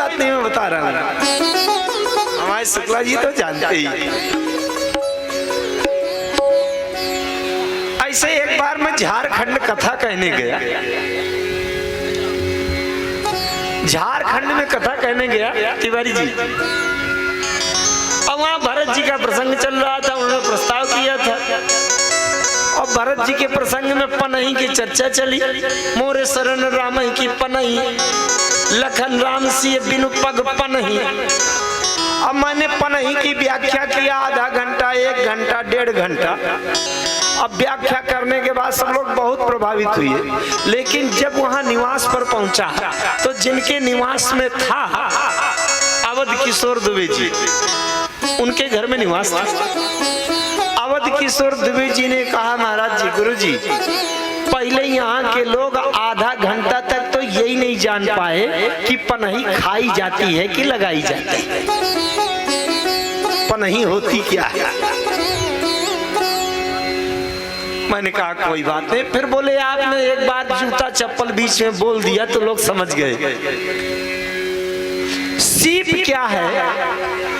बात नहीं मैं बता रहा हूँ, हमारे शुक्ला जी तो जानते ही। ऐसे एक बार मैं झारखंड कथा कहने गया, झारखंड में कथा कहने गया तिवारी जी, और वहां भरत जी का प्रसंग चल रहा था, उन्होंने प्रस्ताव किया था, और भरत जी के प्रसंग में पनही की चर्चा चली। मोरे शरण राम की पनही, लखन राम सी बिनु पग पनही। अब मैंने पनही की व्याख्या किया आधा घंटा, 1 घंटा, 1.5 घंटा। अब व्याख्या करने के बाद सब लोग बहुत प्रभावित हुए, लेकिन जब वहां निवास पर पहुंचा तो जिनके निवास में था अवध किशोर दुबे जी, उनके घर में निवास था। अवध किशोर दुबे जी ने कहा, महाराज जी, गुरु जी, पहले यहाँ के लोग आधा घंटा तक तो यही नहीं जान पाए कि पनही खाई जाती है कि लगाई जाती है, पनही होती क्या है। मैंने कहा कोई बात नहीं। फिर बोले आपने एक बार जूता चप्पल बीच में बोल दिया तो लोग समझ गए। सीप क्या है?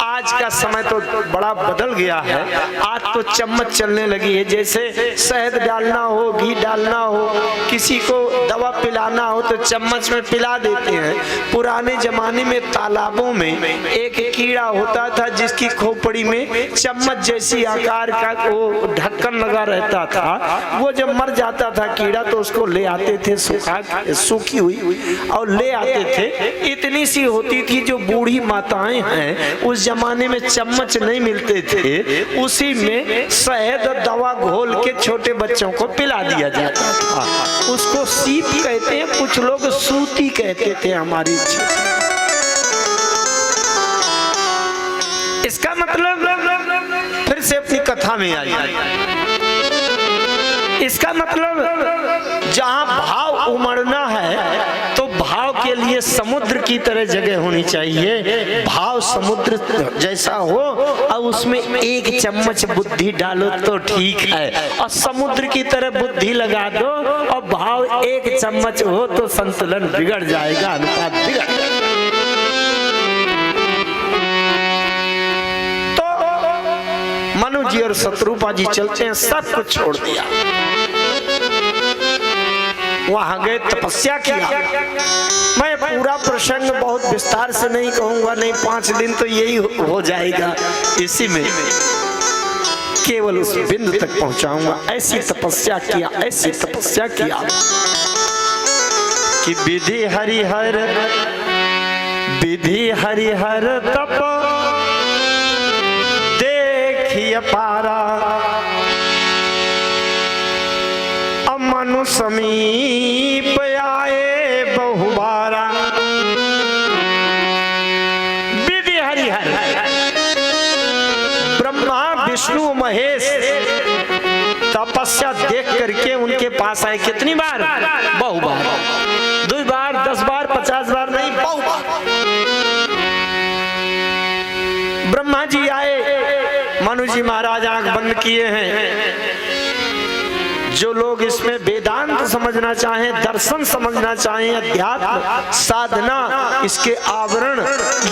आज का समय तो बड़ा बदल गया है, आज तो चम्मच चलने लगी है। जैसे शहद डालना हो, घी डालना हो, किसी को दवा पिलाना हो तो चम्मच में पिला देते हैं। पुराने जमाने में तालाबों में एक कीड़ा होता था जिसकी खोपड़ी में चम्मच जैसी आकार का वो ढक्कन लगा रहता था। वो जब मर जाता था कीड़ा तो उसको ले आते थे सूखी हुई, और ले आते थे। इतनी सी होती थी, जो बूढ़ी माताएं हैं उस जमाने में चम्मच नहीं मिलते थे, उसी में शहद और दवा घोल के छोटे बच्चों को पिला दिया जाता था। उसको सीप कहते हैं, कुछ लोग सूती कहते थे हमारी। इसका मतलब फिर से अपनी कथा में आई, इसका मतलब जहां भाव उमड़ना है तो भाव के लिए समुद्र की तरह जगह होनी चाहिए। भाव समुद्र जैसा हो और उसमें 1 चम्मच बुद्धि डालो तो ठीक है, और समुद्र की तरह बुद्धि लगा दो और भाव 1 चम्मच हो तो संतुलन बिगड़ जाएगा, अनुपात बिगड़ जाएगा। तो मनु जी और शत्रुपा जी चलते हैं, सब कुछ छोड़ दिया, वहां गए, तपस्या किया। मैं पूरा प्रसंग बहुत विस्तार से नहीं कहूंगा, नहीं 5 दिन तो यही हो जाएगा, इसी में केवल उस बिंदु तक पहुंचाऊंगा। ऐसी तपस्या किया, ऐसी तपस्या किया कि विधि हरिहर तप देखिए पारा, मनु समीप आए बहुबारा। विधि हरिहर, ब्रह्मा विष्णु महेश तपस्या देख करके उनके पास आए। कितनी बार? बहुबार, 2 बार, 10 बार, 50 बार नहीं, बहुबार। ब्रह्मा जी आए, मनु जी महाराज आंख बंद किए हैं। जो लोग इसमें वेदांत समझना चाहें, दर्शन समझना चाहें, अध्यात्म साधना, इसके आवरण,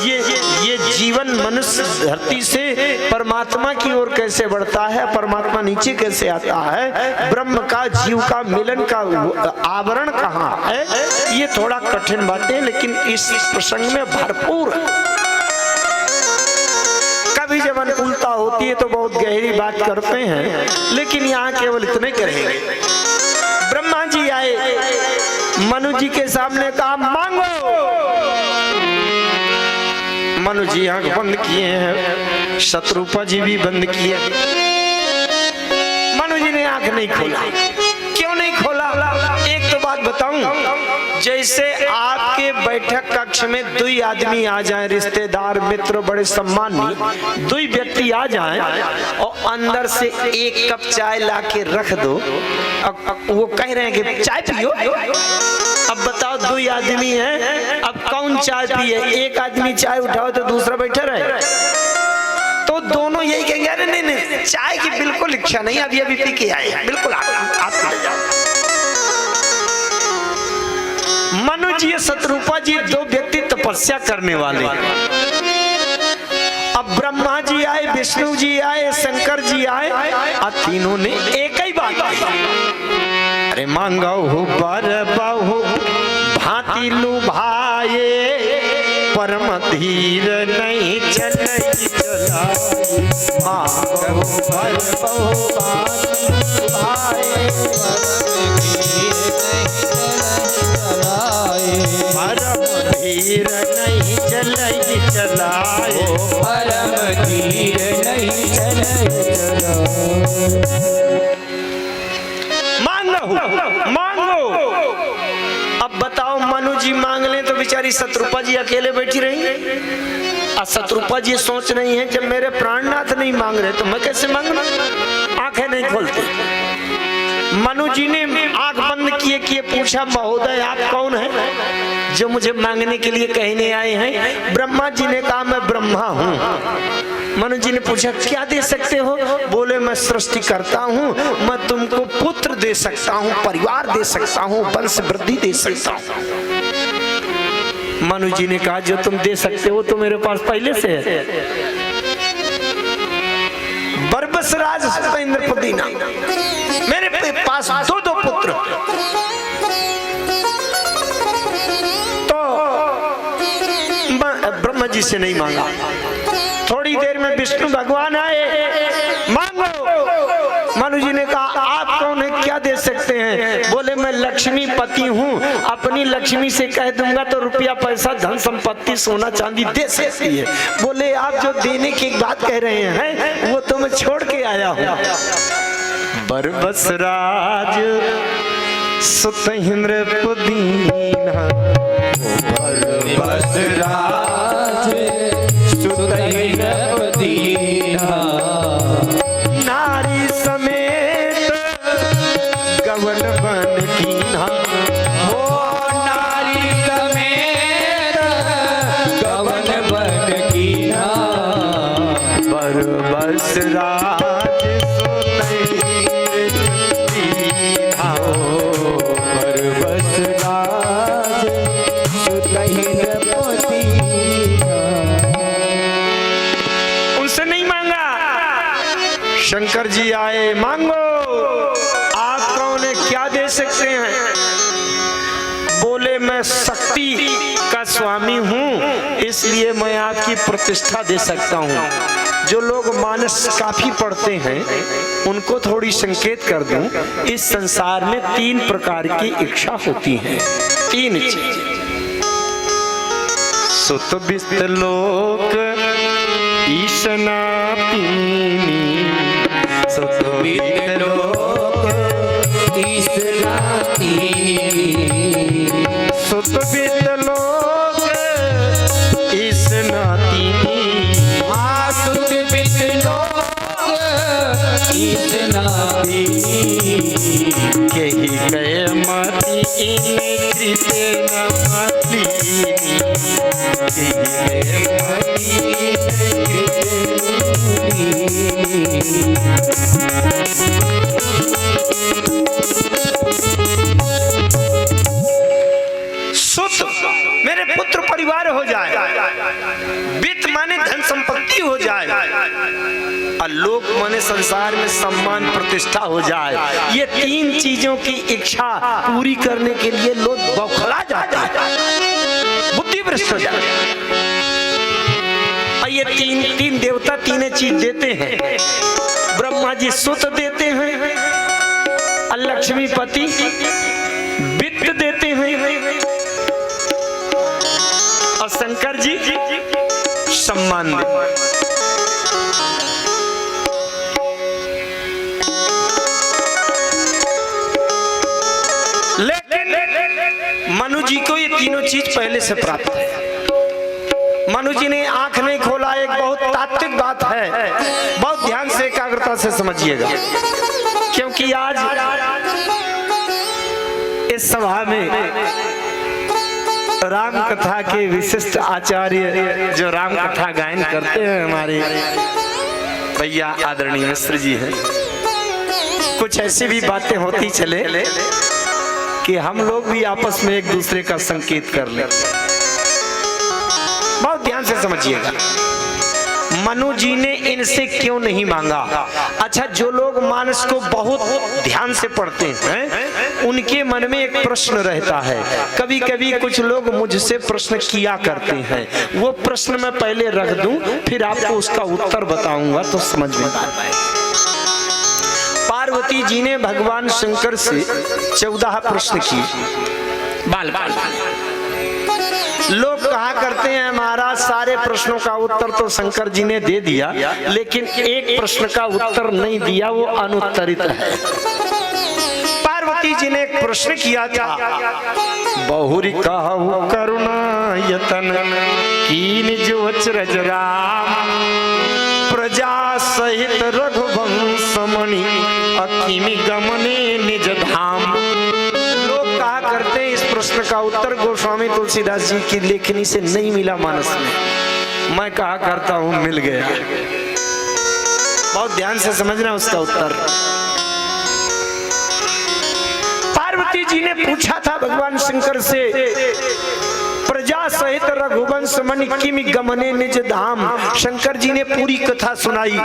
ये जीवन मनुष्य धरती से परमात्मा की ओर कैसे बढ़ता है, परमात्मा नीचे कैसे आता है, ब्रह्म का जीव का मिलन का आवरण कहाँ है, ये थोड़ा कठिन बातें, लेकिन इस प्रसंग में भरपूर है। कभी जब अनुकूलता होती है तो बहुत गहरी बात करते हैं, लेकिन यहाँ केवल इतने करेंगे। ब्रह्मा जी आए, मनु जी के सामने कहा मांगो। मनु जी आंख बंद किए हैं, शत्रुपा जी भी बंद किए। मनु जी ने आंख नहीं खोला। क्यों नहीं खोला? एक तो बात बताऊं, जैसे आपके बैठक कक्ष में 2 आदमी आ जाएं, रिश्तेदार मित्र बड़े सम्मानी 2 व्यक्ति आ जाएं और अंदर से 1 कप चाय लाके रख दो, अब वो कह रहे हैं कि चाय पियो। अब बताओ 2 आदमी हैं, अब कौन चाय पिए? एक आदमी चाय उठाओ तो दूसरा बैठा रहे, तो दोनों यही कहेंगे अरे नहीं चाय की बिल्कुल इच्छा नहीं, अभी अभी पी के आए, बिल्कुल आप ले जाओ। मनु जी शत्रुपा जी 2 व्यक्ति तपस्या तपस्या करने वाले। अब ब्रह्मा जी आए, विष्णु जी आए, शंकर जी आए और तीनों ने एक ही बात कही, अरे मांगो बर बहु भांति लुभाए, परम धीर नहीं चले चलाए। मांगो बर बहु भांति लुभाए, परम धीर नहीं चले चलाए, परम धीर नहीं चले चलाए। मांगो। अब बताओ, मनु जी मांग लें तो बेचारी शत्रुपा जी अकेले बैठी रहेंगी। और शत्रुपा जी सोच रही हैं, जब मेरे प्राणनाथ नहीं मांग रहे तो मैं कैसे मांगना, आंखें नहीं खोलती। मनु जी ने आंख बंद किए पूछा, महोदय आप कौन हैं जो मुझे मांगने के लिए कहने आए हैं? ब्रह्मा जी ने कहा, मैं ब्रह्मा हूँ। मनु जी ने पूछा, क्या दे सकते हो? बोले, मैं सृष्टि करता हूँ, मैं तुमको पुत्र दे सकता हूँ, परिवार दे सकता हूँ, वंश वृद्धि दे सकता हूँ। मनु जी ने कहा, जो तुम दे सकते हो तो मेरे पास पहले से है। बरबसराज इंद्रपति ना, मेरे पास दो पुत्र। तो ब्रह्मा जी से नहीं मांगा। थोड़ी देर में विष्णु भगवान आए, मांगो। मनु जी ने कहा, आप कौन है, क्या दे सकते हैं? बोले, मैं लक्ष्मी पति हूँ, अपनी लक्ष्मी से कह दूंगा तो रुपया पैसा धन संपत्ति सोना चांदी दे सकती है। बोले, आप जो देने की बात कह रहे हैं वो तो मैं छोड़ के आया हूँ। बरबसराज सुत इंद्रपति, बरबसराज सुत इंद्रपति, नारी समेत गवन बन कीन्हा। नारी समेत गवन बन कीन्हा। बरबसराज शंकर जी आए, मांगो। आप कौन है, क्या दे सकते हैं? बोले, मैं शक्ति का स्वामी हूँ, इसलिए मैं आपकी प्रतिष्ठा दे सकता हूँ। जो लोग मानस काफी पढ़ते हैं उनको थोड़ी संकेत कर दूं, इस संसार में 3 प्रकार की इच्छा होती है, 3 चीज। सुत वित्त लोक ईशना पीनी, सुत वित्त लोक ईशना पीनी, सुत वित्त लोक ईशना पीनी। सुत वित्त लोक ईशना पीनी, केहि गए मति इन कृते न मतीनी, केहि गए मति इन सुत मेरे पुत्र परिवार हो जाए, वित्त माने धन संपत्ति हो जाए, और लोक माने संसार में सम्मान प्रतिष्ठा हो जाए। ये 3 चीजों की इच्छा पूरी करने के लिए लोग बौखला जाते हैं, बुद्धि भ्रष्ट हो जाते हैं। और ये तीन देवता 3 चीज देते हैं। ब्रह्मा जी सुत देते हैं, लक्ष्मीपति वित्त देते हैं, और शंकर जी सम्मान देते हैं। लेकिन मनु जी को ये तीनों चीज पहले से प्राप्त है। मनु जी ने आंख नहीं खोला, एक बहुत तात्विक बात है, बहुत ध्यान से एकाग्रता से समझिएगा, क्योंकि आज इस सभा में राम कथा के विशिष्ट आचार्य जो राम कथा गायन करते हैं हमारे भैया आदरणीय मिश्र जी हैं। कुछ ऐसी भी बातें होती चले कि हम लोग भी आपस में एक दूसरे का संकेत कर लें। ध्यान से समझिएगा, मनु जी ने इनसे क्यों नहीं मांगा। अच्छा, जो लोग मानस को बहुत ध्यान से पढ़ते हैं उनके मन में एक प्रश्न रहता है। कभी कभी कुछ लोग मुझसे प्रश्न किया करते हैं, वो प्रश्न मैं पहले रख दूं, फिर आपको उसका उत्तर बताऊंगा तो समझ में आता है। पार्वती जी ने भगवान शंकर से 14 प्रश्न किए। बाल बाल लोग कहा करते हैं महाराज सारे प्रश्नों का उत्तर तो शंकर जी ने दे दिया, लेकिन एक प्रश्न का उत्तर नहीं दिया, वो अनुत्तरित है। पार्वती जी ने एक प्रश्न किया था, बहुरी कहु करुणा यतन कीन जो अचरज राम प्रजा सहित रघुवंश मणि अकीमी गमने निज धाम। लोग कहा करते हैं इस प्रश्न का उत्तर गोस्वामी तुलसीदास जी की लेखनी से नहीं मिला मानस में। मैं कहा करता हूं मिल गया। बहुत ध्यान से समझना उसका उत्तर। पार्वती जी ने पूछा था भगवान शंकर से, प्रजा सहित रघुवंश मणि किमि गमने निज धाम। शंकर जी ने पूरी कथा सुनाई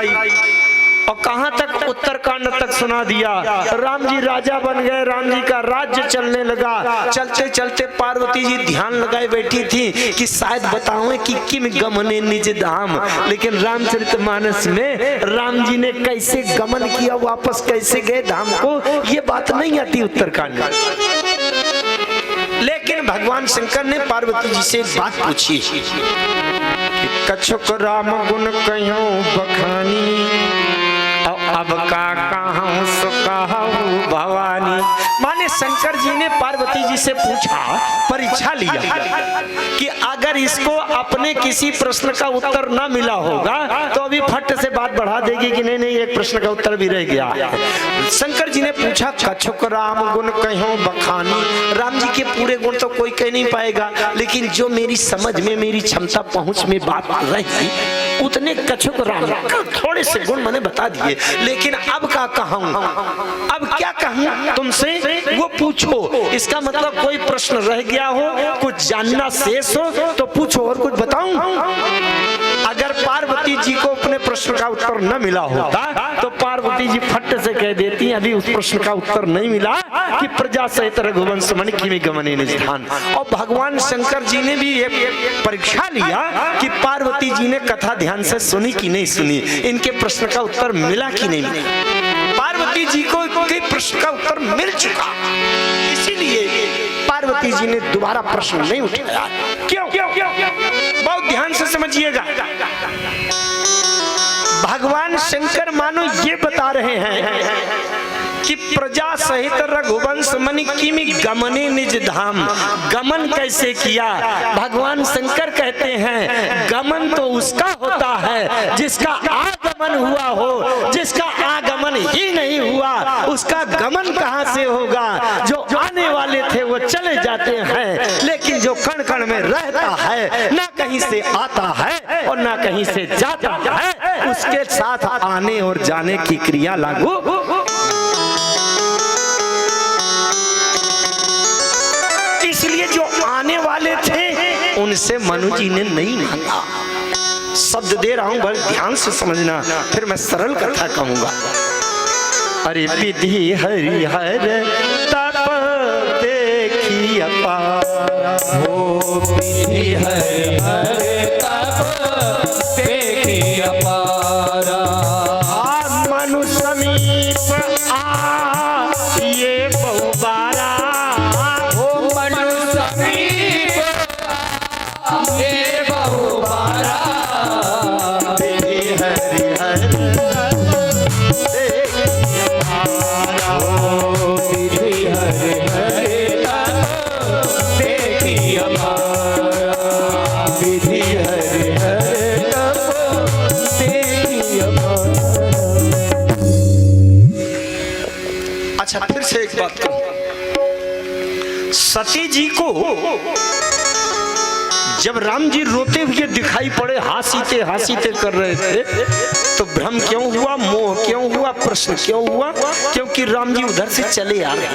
और कहां तक, उत्तरकांड तक सुना दिया। राम जी राजा बन गए, राम जी का राज्य चलने लगा। चलते चलते पार्वती जी ध्यान लगाए बैठी थी कि शायद बताऊं कि किम गमने निज धाम, लेकिन रामचरितमानस में राम जी ने कैसे गमन किया, वापस कैसे गए धाम को, ये बात नहीं आती उत्तरकांड में। लेकिन भगवान शंकर ने पार्वती जी से एक बात पूछी कि कछुक राम गुण कहो बखानी अब का कहूं सो कहूं भवानी। माने शंकर जी ने पार्वती जी से पूछा, परीक्षा लिया कि अगर इसको अपने किसी प्रश्न का उत्तर ना मिला होगा तो अभी फट से बात बढ़ा देगी कि नहीं नहीं एक प्रश्न का उत्तर भी रह गया। शंकर जी ने पूछा, कछुक राम गुण कहो बखानी। राम जी के पूरे गुण तो कोई कह नहीं पाएगा, लेकिन जो मेरी समझ में, मेरी क्षमता पहुंच में बात रही उतने कछुक राम थोड़े से गुण मैंने बता दिए। लेकिन अब क्या कहूं, अब क्या कहूं तुमसे, वो पूछो। इसका मतलब कोई प्रश्न रह गया हो, कुछ जानना शेष हो तो पूछो और कुछ बताऊं। अगर पार्वती जी को अपने प्रश्न का उत्तर न मिला होता तो पार्वती जी फट से कह देती अभी उस प्रश्न का उत्तर नहीं मिला कि प्रजा सहित रघुवंश मणि किमि गमने निज धाम। और भगवान शंकर जी ने भी एक परीक्षा लिया कि पार्वती जी ने कथा ध्यान से सुनी कि नहीं सुनी, इनके प्रश्न का उत्तर मिला कि नहीं मिला। पार्वती जी को कई प्रश्न का उत्तर मिल चुका, इसीलिए पार्वती जी ने दोबारा प्रश्न नहीं उठाया। क्यों? बहुत ध्यान से समझिएगा। भगवान शंकर मानो ये बता रहे हैं कि प्रजा सहित रघुवंश मणि किमि गमने निज धाम। गमन कैसे किया? भगवान शंकर कहते हैं गमन तो उसका होता है जिसका आगमन हुआ हो, जिसका आगमन ही नहीं हुआ उसका गमन कहां से होगा। जो आने वाले थे वो चले जाते हैं, लेकिन जो कण कण में रहता है ना कहीं से आता है और ना कहीं से जाता है, उसके साथ आने और जाने की क्रिया लागू। इसलिए जो आने वाले थे उनसे मनु जी ने नहीं मांगा। शब्द दे रहा हूं, बड़े ध्यान से समझना, फिर मैं सरल कथा कहूंगा। अरे विधि हरिहर तप देखी अपार हो, विधि हरिहर तप देखी अपारा। मनु समीप आ ये बहुबारा, मनु समीप ये बहुबारा। विधि हरिहर देखी अपारा, विधि हरिहर तप देखी अपारा। विधि हरिहर तप देखी अपारा। अच्छा फिर से एक बात कहूं, सती जी को जब राम जी रोते हुए दिखाई पड़े, हासीते कर रहे थे, तो भ्रम क्यों हुआ, मोह क्यों हुआ, प्रश्न क्यों हुआ? क्योंकि राम जी उधर से चले आ रहे थे।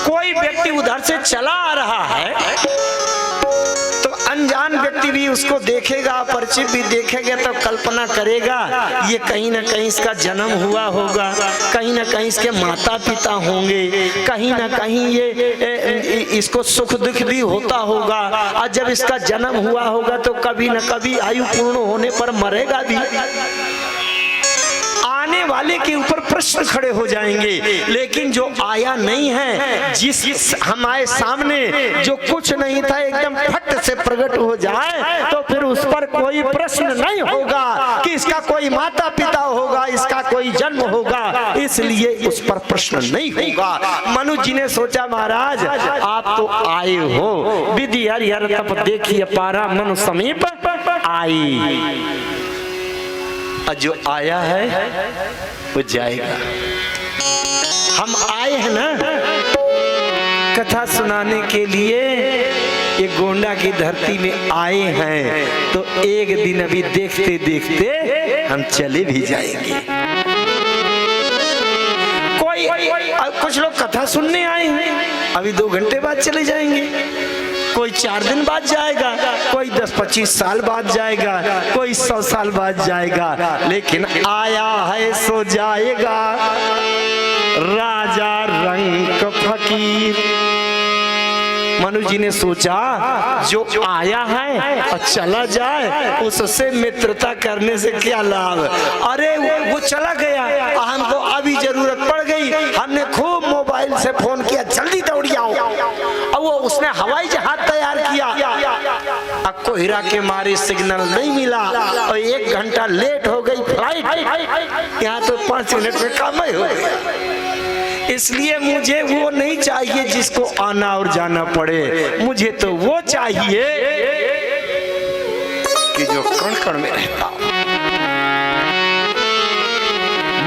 कोई व्यक्ति उधर से चला आ रहा है तो अनजान व्यक्ति भी उसको देखेगा, परिचित भी देखेगा तो कल्पना करेगा ये कहीं ना कहीं इसका जन्म हुआ होगा, कहीं ना कहीं इसके माता पिता होंगे, कहीं ना कहीं ये इसको सुख दुख भी होता होगा, और जब इसका जन्म हुआ होगा तो कभी न कभी आयु पूर्ण होने पर मरेगा भी। आने वाले के ऊपर प्रश्न खड़े हो जाएंगे, लेकिन जो आया नहीं है, जिस हमारे सामने जो कुछ नहीं था एकदम फट से प्रकट हो जाए, तो फिर उस पर कोई प्रश्न नहीं होगा कि इसका कोई माता पिता होगा, इसका कोई जन्म होगा, इसलिए उस पर प्रश्न नहीं होगा। मनु जी ने सोचा महाराज आप तो आए हो, विधि हरिहर तप देखिए पारा मनु समीप आई। जो आया है वो जाएगा। हम आए हैं ना कथा सुनाने के लिए, ये गोंडा की धरती में आए हैं, तो एक दिन अभी देखते देखते हम चले भी जाएंगे। कुछ लोग कथा सुनने आए हैं, अभी 2 घंटे बाद चले जाएंगे, कोई 4 दिन बाद जाएगा, कोई 10-25 साल बाद जाएगा, कोई 100 साल बाद जाएगा, लेकिन आया है सो जाएगा। राजा रंक फकीर। मनु जी ने सोचा जो आया है और चला जाए, उससे मित्रता करने से क्या लाभ। अरे वो चला गया, हमको अभी जरूरत पड़ गई, हमने खूब मोबाइल से फोन किया जल्दी दौड़ी आओ, और वो उसने हवाई जहाज तैयार किया, अब कोहरा के मारे सिग्नल नहीं मिला और 1 घंटा लेट हो गई फ्लाइट, यहाँ तो 5 मिनट में काम ही हो गया। इसलिए मुझे वो नहीं चाहिए जिसको आना और जाना पड़े, मुझे तो वो चाहिए कि जो कण कण में रहता हो।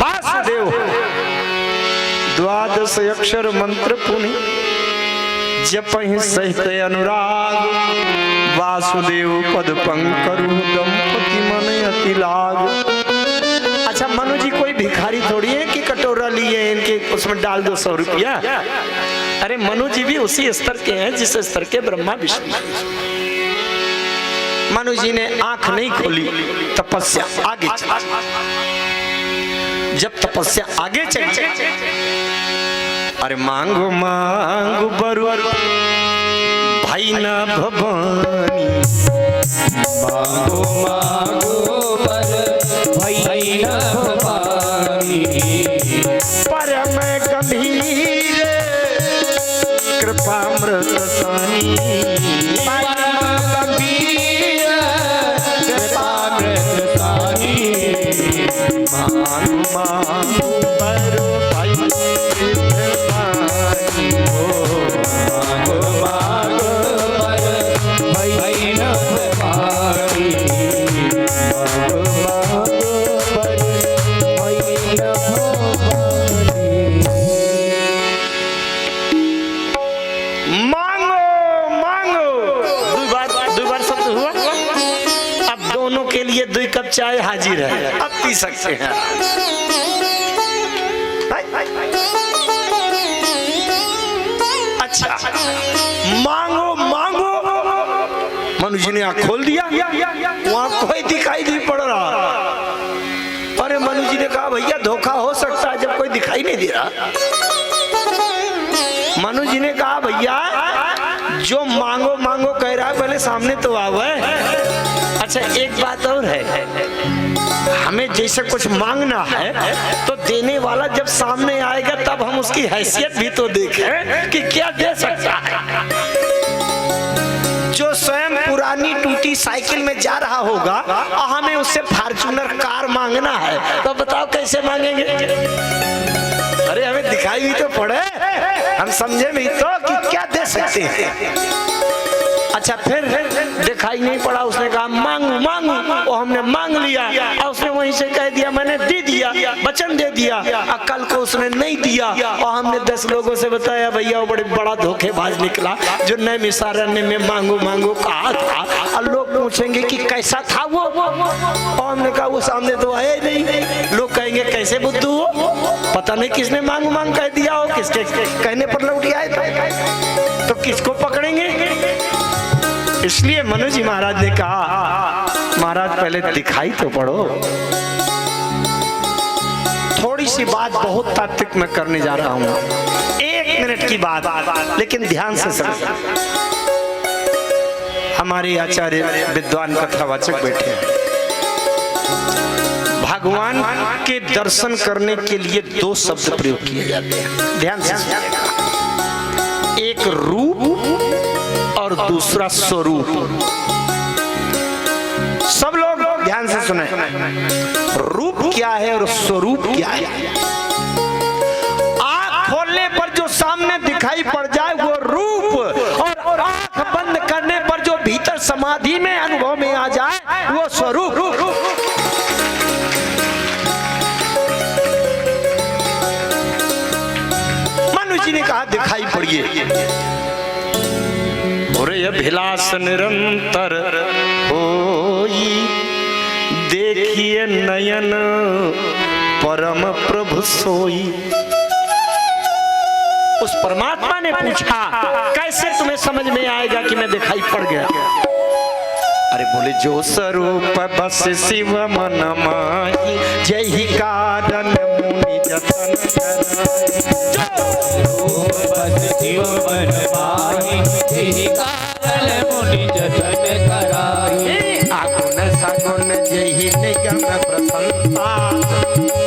वासुदेव 12 अक्षर मंत्र पुनि जपहि सहित अनुराग, वासुदेव पद पंकरु दंपति मन अति लाग। अच्छा मनु जी कोई भिखारी थोड़ी है कि कटोरा लिए इनके उसमें डाल दो 100 रुपया। अरे मनु जी भी उसी स्तर के हैं जिस स्तर के ब्रह्मा विष्णु। मनु जी ने आंख नहीं खोली, तपस्या आगे चली। जब तपस्या आगे चली, अरे मांगो मांगो बरु भाई न भवानी, मांगो मांगो बर भाई न भवानी, परम गंभीर कृपामृत सानी, परम गंभीर कृपामृत सानी, मांग मांग पर भाई भवानी हो, मांगो मांगो बर भाई न भवानी, मांगो मांगो बर भाई न भवानी। मांगो मांगो, 2 बार शब्द हुआ। अब दोनों के लिए 2 कप चाय हाजिर है, अब पी सकते हैं। अच्छा मांगो मांगो, मनु जी ने आँख खोल दिया, वहां कोई दिखाई नहीं पड़ रहा। अरे मनु जी ने कहा भैया धोखा हो सकता है जब कोई दिखाई नहीं दे रहा। मनु जी ने कहा भैया जो मांगो मांगो कह रहा है पहले सामने तो आओ है। अच्छा एक बात और है, हमें जैसे कुछ मांगना है तो देने वाला जब सामने आएगा तब हम उसकी हैसियत भी तो देखें कि क्या दे सकता है। जो स्वयं पुरानी टूटी साइकिल में जा रहा होगा और हमें उससे फॉर्च्यूनर कार मांगना है तो बताओ कैसे मांगेंगे। अरे हमें दिखाई भी तो पड़े, हम समझे भी तो कि क्या दे सकते हैं। अच्छा फिर दिखाई नहीं पड़ा, उसने कहा मांगू मांगू, और हमने मांग लिया और उसने वहीं से कह दिया मैंने दे दिया, वचन दे दिया, और कल को उसने नहीं दिया और हमने 10 लोगों से बताया भैया वो बड़े बड़ा धोखेबाज निकला जो नए मिसारण्य में मांगू मांगू कहा था। और लोग पूछेंगे कि कैसा था वो, और हमने कहा वो सामने तो आए नहीं। लोग कहेंगे कैसे बुद्धू हो, पता नहीं किसने मांगू मांग कह दिया हो, किसके कहने पर लौट आए तो किसको पकड़ेंगे। इसलिए मनु जी महाराज ने कहा, महाराज पहले दिखाई तो पड़ो। थोड़ी सी बात बहुत तात्विक मैं करने जा रहा हूं, 1 मिनट की बात, लेकिन ध्यान से समझना। हमारे आचार्य विद्वान कथावाचक बैठे हैं। भगवान के दर्शन करने के लिए 2 शब्द प्रयोग किए जाते हैं, ध्यान से सुनिएगा। एक रूप और दूसरा स्वरूप। सब लोग ध्यान से सुने, रूप क्या है और स्वरूप क्या है। आंख खोलने पर जो सामने दिखाई पड़ जाए वो रूप, और आंख बंद करने पर जो भीतर समाधि में अनुभव में आ जाए वो स्वरूप। मनु जी ने कहा दिखाई पड़िए। और अभिलाष निरंतर होई, देखिए नयन परम प्रभु सोई। उस परमात्मा ने पूछा, कैसे तुम्हें समझ में आएगा कि मैं दिखाई पड़ गया? अरे बोले, जो स्वरूप बस शिव मन माही, जय कारण मुनि जतन कराई। आगुन सगुन जय निगम प्रसन्नता,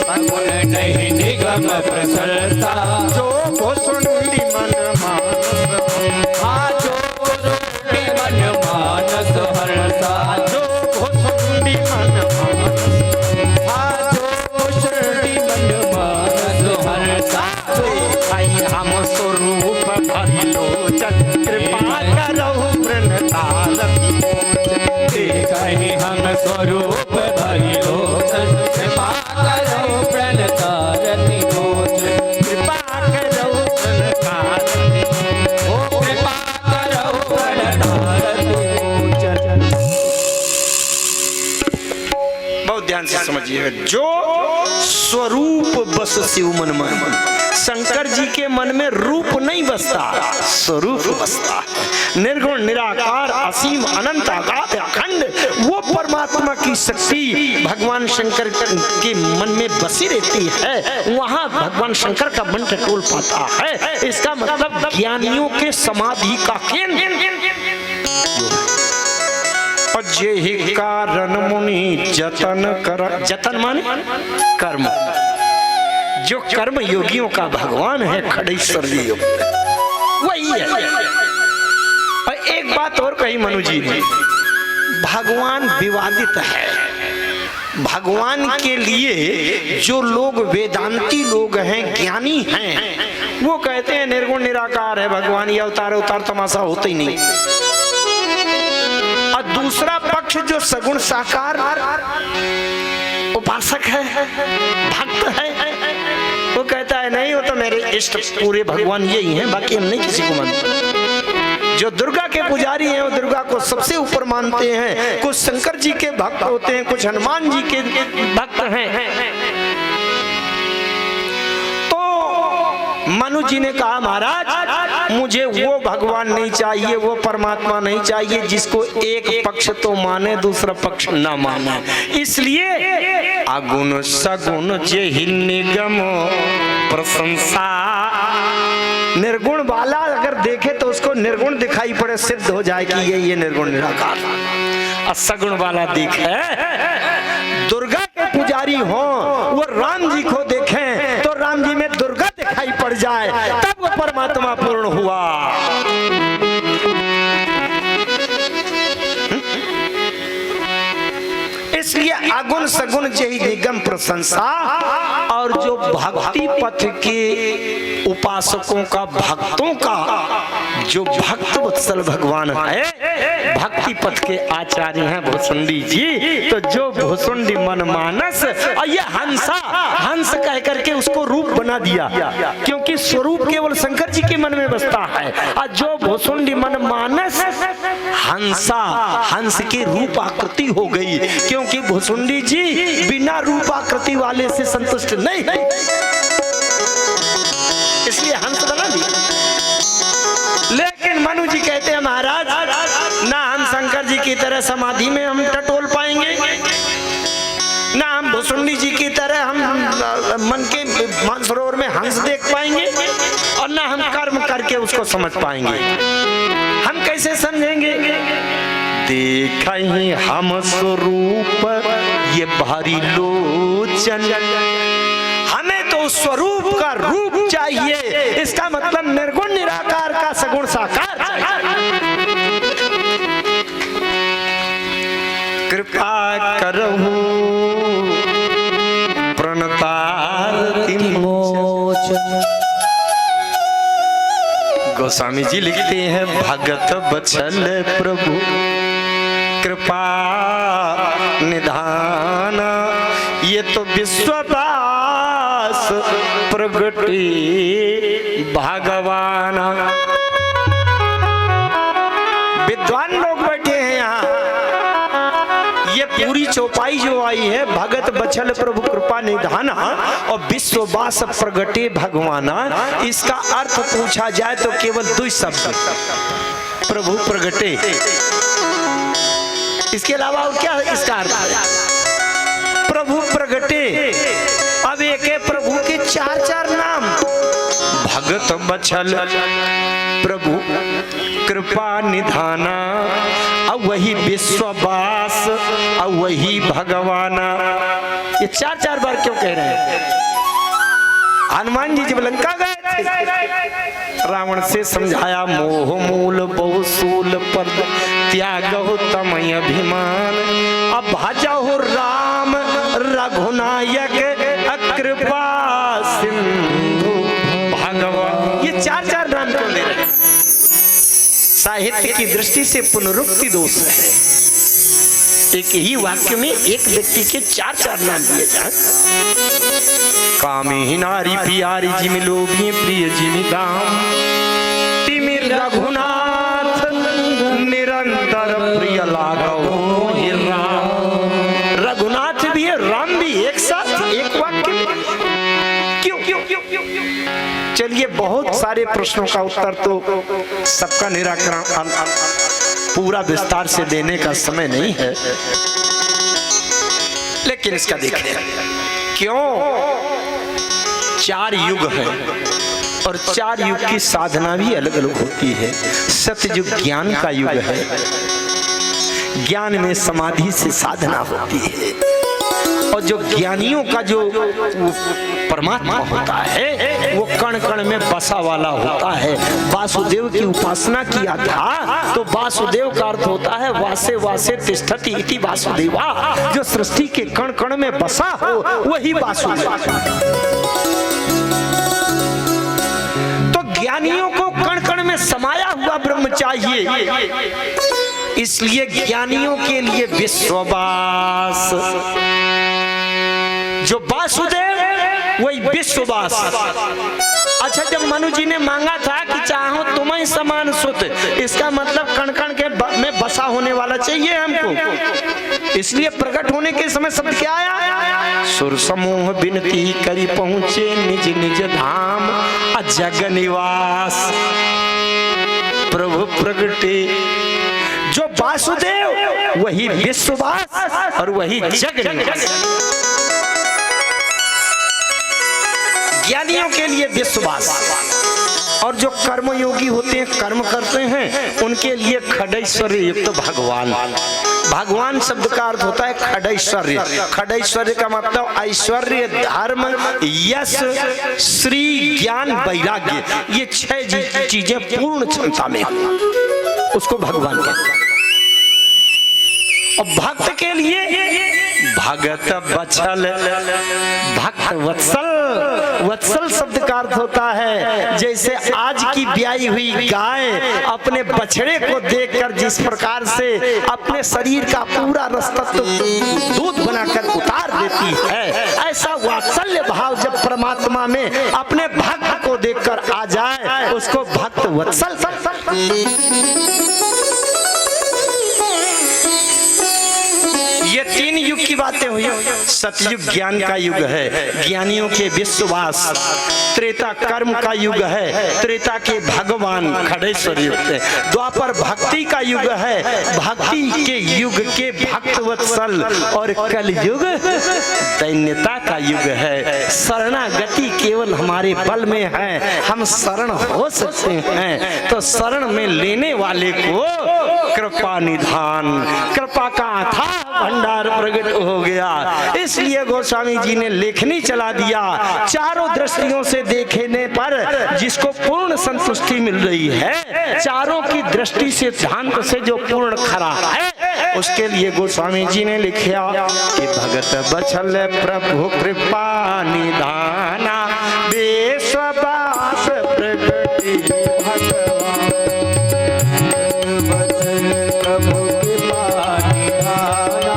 सगुन जय निगम प्रसन्नता। जो भुसुंडी मन मानस, जो भुसुंडी मन मानस हर्षा। जो भुसुंडी मन मानस, जो भुसुंडी मन मानस हर्षा। देखई हम स्वरूप भरिलोचन, कृपा करहु प्रणतारति मोचन। देखई हम स्वरूप भरिलोचन, कृपा करहु प्रणतारति मोचन। कृपा करहु प्रणतारति, ओ कृपा करहु प्रणतारति मोचन। बहुत ध्यान से समझिएगा। जो स्वरूप बस शिव मन में, शंकर जी के मन में रूप नहीं बसता, स्वरूप बसता है। निर्गुण निराकार असीम अनंत अगाध अखंड वो परमात्मा की शक्ति भगवान शंकर के मन में बसी रहती है। वहां भगवान शंकर का मन टटोल पाता है। इसका मतलब ज्ञानियों के समाधि का केंद्र। जेहि कारण मुनि जतन कर, जतन माने कर्म। जो कर्म योगियों का भगवान है, खड़ेश्वर जी वही है। और एक बात और कही मनु जी ने, भगवान विवादित है। भगवान के लिए जो लोग वेदांती लोग हैं, ज्ञानी हैं, वो कहते हैं निर्गुण निराकार है भगवान, ये अवतार तमाशा होता ही नहीं। और दूसरा पक्ष जो सगुण साकार उपासक है, भक्त है, वो कहता है नहीं, वो तो मेरे इष्ट पूरे भगवान यही हैं, बाकी हम नहीं किसी को मानते। जो दुर्गा के पुजारी हैं वो दुर्गा को सबसे ऊपर मानते हैं। कुछ शंकर जी के भक्त होते हैं, कुछ हनुमान जी के भक्त हैं। तो मनु जी ने कहा, महाराज मुझे वो भगवान नहीं चाहिए, वो परमात्मा नहीं चाहिए जिसको एक पक्ष तो माने दूसरा पक्ष ना माने। इसलिए अगुण सगुण जेहि निगम प्रशंसा। निर्गुण वाला अगर देखे तो उसको निर्गुण दिखाई पड़े, सिद्ध हो जाए कि ये निर्गुण निराकार। और सगुण वाला दिखे, दुर्गा के पुजारी हो, वो राम जी को देखें तो राम जी में दुर्गा दिखाई पड़ जाए, तब वो परमात्मा पूर्ण हुआ। इसलिए अगुण सगुण जेहि निगम प्रशंसा। और जो भक्ति पथ के उपासकों का, भक्तों का जो भक्त वत्सल भगवान है, भक्ति पथ के आचार्य हैं भुसुंडी जी। तो जो भुसुंडी मन मानस, और ये हंस कह करके उसको रूप बना दिया, क्योंकि स्वरूप केवल शंकर जी के मन में बसता है। और जो भुसुंडी मन मानस, हंस की रूप आकृति हो गई, क्योंकि भुसुंडी जी बिना रूप आकृति वाले से संतुष्ट नहीं, इसलिए हंस बना दिया। लेकिन मनु जी कहते हैं, महाराज ना हंस जी की तरह समाधि में हम टटोल पाएंगे, ना हम भुसुंडी जी की तरह हम मन के मानसरोवर में हंस देख पाएंगे, और ना हम कर्म करके उसको समझ पाएंगे। हम कैसे समझेंगे? देखहि हम स्वरूप ये भारी लोचन, हमें तो स्वरूप का रूप चाहिए। इसका मतलब निर्गुण निराकार का सगुण साकार चाहिए। कृपा करहु प्रणतारति मोचन। गोस्वामी जी लिखते हैं, भगत बछल प्रभु कृपा निधान, ये तो विश्वदास प्रगटे भगवान। विद्वान लोग बैठे हैं यहाँ। ये पूरी चौपाई जो आई है, भगत बछल प्रभु कृपा निधाना और विश्ववास प्रगटे भगवाना, इसका अर्थ पूछा जाए तो केवल दो शब्द, प्रभु प्रगटे। इसके अलावा और क्या इसका अर्थ है? प्रभु प्रगटे। अब एक है प्रभु के चार चार नाम, भगत बछल प्रभु कृपा निधाना, अब वही विश्ववास, अब वही भगवाना। ये चार चार बार क्यों कह रहे हैं? हनुमान जी जब लंका गए थे, रावण से समझाया, मोह मूल बहुसूल पर त्यागो तमय अभिमान, अब भजहु राम रघुनायक कृपा सिंधु भगवान। ये चार चार नाम क्यों ले रहे हैं? साहित्य की दृष्टि से पुनरुक्ति दोष है। एक ही वाक्य में एक व्यक्ति के चार चार नाम दिए जाए। कामी नारी प्यारी जिमि लोभी प्रिय जिमि दाम, तिमि रघुनाथ निरंतर प्रिय लागो हे राम। रघुनाथ भी है, राम भी, एक साथ एक वाक्य में क्यों क्यों क्यों क्यों? चलिए, बहुत सारे प्रश्नों का उत्तर तो सबका निराकरण पूरा विस्तार से देने का समय नहीं है, लेकिन इसका देखिए क्यों चार युग है और चार युग की साधना भी अलग अलग होती है। सतयुग ज्ञान का युग है, ज्ञान में समाधि से साधना होती है, और जो ज्ञानियों का जो परमात्मा होता है वो कण कण में बसा वाला होता है। वासुदेव की उपासना किया था तो वासुदेव का अर्थ होता है वासे वासे तिष्ठति इति वासुदेवा, जो सृष्टि के कण कण में बसा हो वही वासुदेव। तो ज्ञानियों को कण कण में समाया हुआ ब्रह्म चाहिए, इसलिए ज्ञानियों के लिए विश्ववास, जो वासुदेव वही विश्ववास। अच्छा, जब मनु जी ने मांगा था कि चाहो तुम्हें समान सुत, इसका मतलब कण कण के में बसा होने वाला चाहिए हमको, इसलिए प्रकट होने के समय शब्द क्या आया? सुर समूह विनती करी पहुंचे निज निज धाम, जग निवास प्रभु प्रगटे। जो वासुदेव वही विश्ववास और वही जग निवास। ज्ञानियों के लिए विश्वास, और जो कर्मयोगी होते हैं, कर्म करते हैं, उनके लिए खडैश्वर्य युक्त भगवान। भगवान शब्द का अर्थ होता है खडैश्वर्य। खडैश्वर्य का मतलब ऐश्वर्य, धर्म, यश, श्री, ज्ञान, वैराग्य, ये छह चीजें पूर्ण क्षमता में उसको भगवान कहते हैं। और भक्त के लिए भगत बछल, भक्त वत्सल। वत्सल शब्द का अर्थ होता है जैसे आज की ब्याई हुई गाय अपने बछड़े को देखकर जिस प्रकार से अपने शरीर का पूरा रस तत्व दूध बनाकर उतार देती है, ऐसा वात्सल्य भाव जब परमात्मा में अपने भक्त को देखकर आ जाए उसको भक्त वत्सल। ये तीन युग की बातें हुई। सतयुग ज्ञान का युग है, ज्ञानियों के विश्वास। त्रेता कर्म का युग है, त्रेता के भगवान खड़ेश्वर युग है। द्वापर भक्ति का युग है, भक्ति के युग के भक्तवत्सल। और कल युग दैन्यता का युग है। शरणागति केवल हमारे बल में है, हम शरण हो सकते हैं। तो शरण में लेने वाले को कृपा निधान, कृपा का अथाह भंडार प्रकट हो गया। इसलिए गोस्वामी जी ने लेखनी चला दिया। चारों दृष्टियों से देखने पर जिसको पूर्ण संतुष्टि मिल रही है, चारों की दृष्टि से ध्यान से जो पूर्ण खरा है, उसके लिए गोस्वामी जी ने लिखा कि भगत बछल प्रभु कृपा निधाना, बेस्वास प्रगति भगवान। प्रभु कृपा निधाना,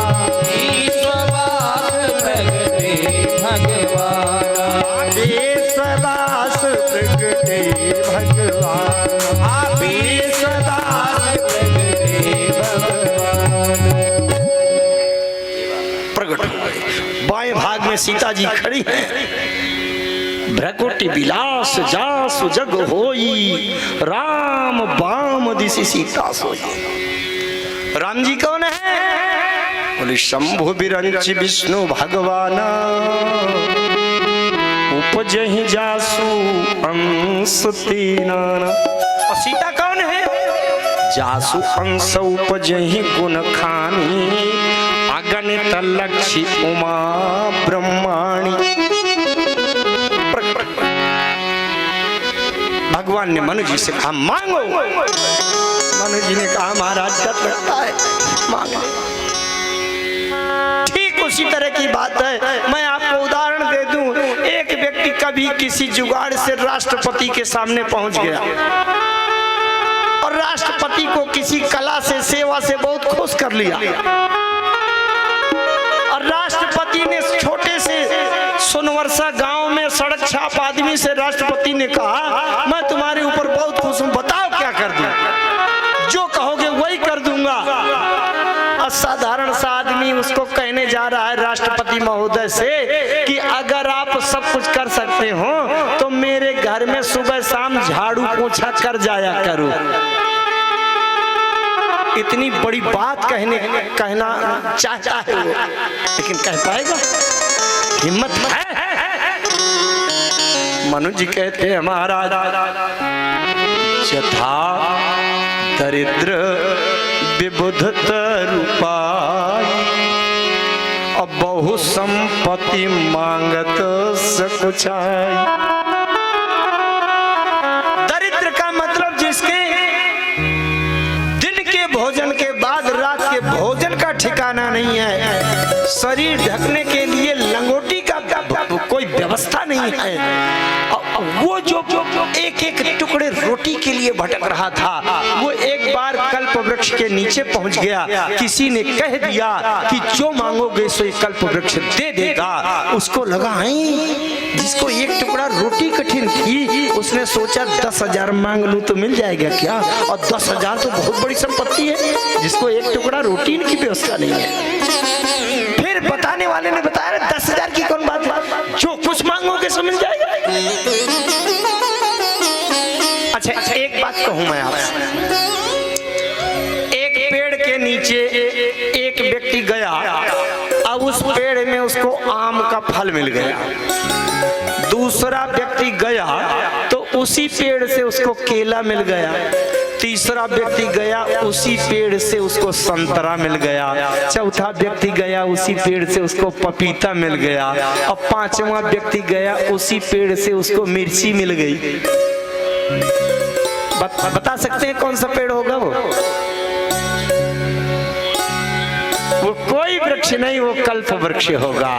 ईश्वरास प्रगटे भगवान। बेस्वास प्रगटे भगवान, बेस्वास प्रगटे भगवान। प्रकट हो गए। बाएं भाग में सीता जी खड़ी है। भ्रकुटी विलास जासु जग होई, राम बाम दिशि सीता सोई। राम जी कौन है? बोले शंभु बिरंच विष्णु भगवान, उपजहि जासु अंश तीनाना। और सीता कौन है? जासु अंश उपजहि गुण खानी, अगणित लक्ष्य उमा ब्रह्माणी। भगवान ने मनु जी से कहा मांगो। मनु जी ने कहा महाराज डर लगता है, मांगो। ठीक उसी तरह की बात है। मैं आपको उदाहरण दे दूं। एक व्यक्ति कभी किसी जुगाड़ से राष्ट्रपति के सामने पहुंच गया और राष्ट्रपति को किसी कला से, सेवा से बहुत खुश कर लिया। और राष्ट्रपति ने छोटे से सोनवर्षा गांव में सड़क छाप आदमी से राष्ट्रपति ने कहा मैं तुम्हारे ऊपर बहुत खुश हूं, बताओ क्या कर दूं? जो कहोगे वही कर दूंगा। असाधारण सा आदमी उसको कहने जा रहा है राष्ट्रपति महोदय से कि अगर आप सब कुछ कर सकते हो तो मेरे घर में सुबह शाम झाड़ू पोछा कर जाया करो। इतनी बड़ी बात कहना चाहता है वो, लेकिन कह पाएगा? हिम्मत है? मनु जी कहते हैं महाराज, यथा दरिद्र विबुध रूपाई, अब बहु संपत्ति मांगत सकुचाई। दरिद्र का मतलब जिसके दिन के भोजन के बाद रात के भोजन का ठिकाना नहीं है, शरीर ढकने के लिए लंगोटी का कोई व्यवस्था नहीं है। वो जो एक एक टुकड़े रोटी के लिए भटक रहा था, वो एक बार कल्प वृक्ष के नीचे पहुंच गया। किसी ने कह दिया कि जो मांगोगे सो कल्प वृक्ष दे देगा। उसको लगा जिसको एक टुकड़ा रोटी कठिन थी, उसने सोचा 10,000 मांग लूं तो मिल जाएगा क्या? और 10,000 तो बहुत बड़ी संपत्ति है, जिसको एक टुकड़ा रोटी की व्यवस्था नहीं है। फिर बताने वाले ने बताया 10,000 की कौन बात है, जो कुछ मांगोगे सो मिल जाएगा। अच्छा, एक बात कहूं मैं आपसे। एक पेड़ के नीचे एक व्यक्ति गया, अब उस पेड़ में उसको आम का फल मिल गया। दूसरा व्यक्ति गया तो उसी पेड़ से उसको केला मिल गया। तीसरा व्यक्ति गया, उसी पेड़ से उसको संतरा मिल गया। चौथा व्यक्ति गया, उसी पेड़ से उसको पपीता मिल गया। और पांचवा व्यक्ति गया, उसी पेड़ से उसको मिर्ची मिल गई। बता सकते हैं कौन सा पेड़ होगा वो? वो कोई वृक्ष नहीं, वो कल्प वृक्ष होगा।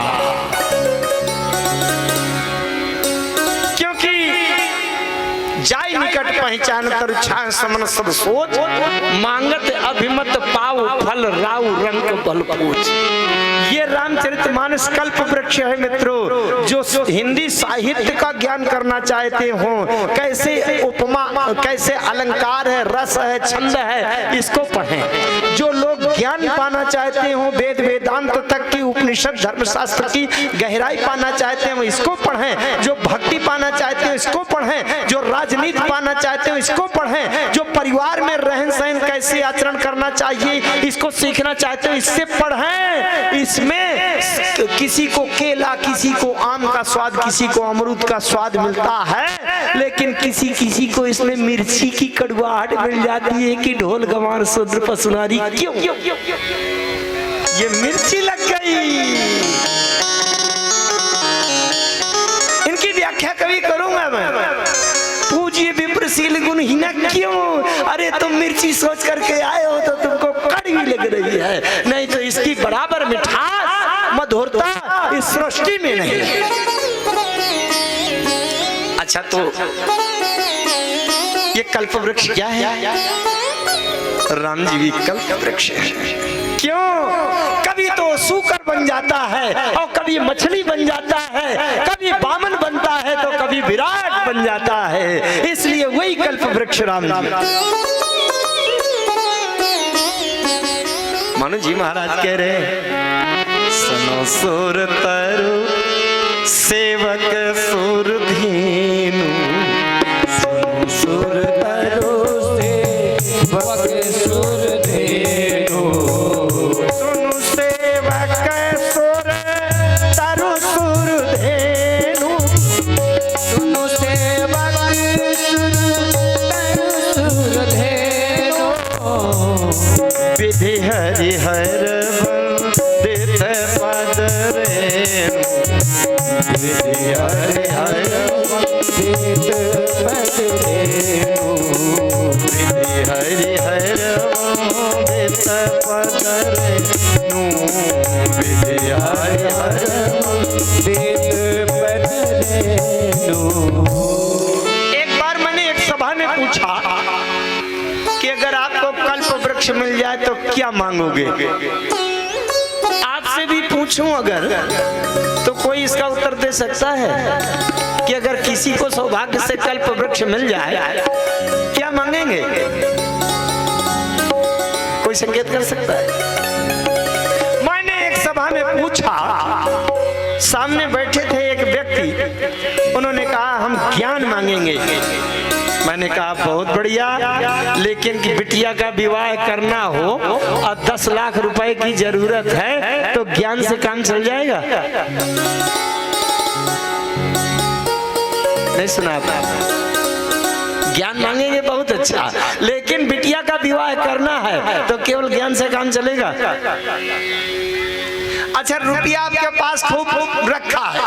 क्योंकि जाय निकट पहचान कर छान समन सब सोच, मांगत अभिमत पाव फल राव रंग बल पूछ। ये रामचरितमानस कल्प वृक्ष है मित्रों। जो हिंदी साहित्य का ज्ञान करना चाहते हो, कैसे उपमा, कैसे अलंकार है, रस है, छंद है, इसको पढ़ें। जो लोग ज्ञान पाना चाहते हो, वेद वेदांत तक उपनिषद धर्मशास्त्र की गहराई पाना चाहते हैं वो इसको पढ़ें, जो भक्ति पाना चाहते हैं इसको पढ़ें, जो राजनीति पाना चाहते हो इसको पढ़ें, जो परिवार में रहन सहन कैसे आचरण करना चाहिए इसको सीखना चाहते हो इससे पढ़ें। इसमें किसी को केला, किसी को आम का स्वाद, किसी को अमरूद का स्वाद मिलता है, लेकिन किसी किसी को इसमें मिर्ची की कड़वाहट मिल जाती है कि ढोल गंवार शूद्र पसुनारी। क्यों? ये मिर्ची लग गई। इनकी व्याख्या कभी करूंगा मैं। पूज्य विप्रशील गुणहीना क्यों? अरे तुम मिर्ची सोच करके आए हो तो तुमको कड़वी लग रही है, नहीं तो इसकी बराबर मिठास मधुरता इस सृष्टि में नहीं है। अच्छा तो ये कल्प वृक्ष क्या है? राम जी भी कल्प वृक्ष है। क्यों? कभी तो सूकर बन जाता है और कभी मछली बन जाता है, कभी बामन बनता है तो कभी विराट बन जाता है, इसलिए वही कल्प वृक्ष राम जी। मनु जी महाराज कह रहे हैं सुनो सुर तरु सेवक सुर धेनु, सुनो सुर तरु सेवक सुर धेनु, सुनु सेवक सुर तरु सुर धेनु, सुनो सेवक सुर तरु सुर धेनु, विधि हरि हर वंदित पद रेणु, विधि हरि हर वंदित पद रेणु, विधि हरि हर वंदित पद रेणु, विधि हरि हर वंदित पद रेणु। एक बार मैंने एक सभा में पूछा कि अगर आपको कल्प वृक्ष मिल जाए तो क्या मांगोगे? आपसे भी पूछूं अगर, तो कोई इसका उत्तर दे सकता है कि अगर किसी को सौभाग्य से कल्प वृक्ष मिल जाए क्या मांगेंगे? कोई संकेत कर सकता है? मैंने एक सभा में पूछा, सामने बैठे थे एक व्यक्ति, उन्होंने कहा हम ज्ञान मांगेंगे। मैंने कहा बहुत बढ़िया, लेकिन कि बिटिया का विवाह करना हो और 10 लाख रुपए की जरूरत है तो ज्ञान से काम चल जाएगा? नहीं सुना आपने? ज्ञान मांगेंगे बहुत अच्छा, लेकिन बिटिया का विवाह करना है तो केवल ज्ञान से काम चलेगा? अच्छा रुपया आपके पास खूब रखा है,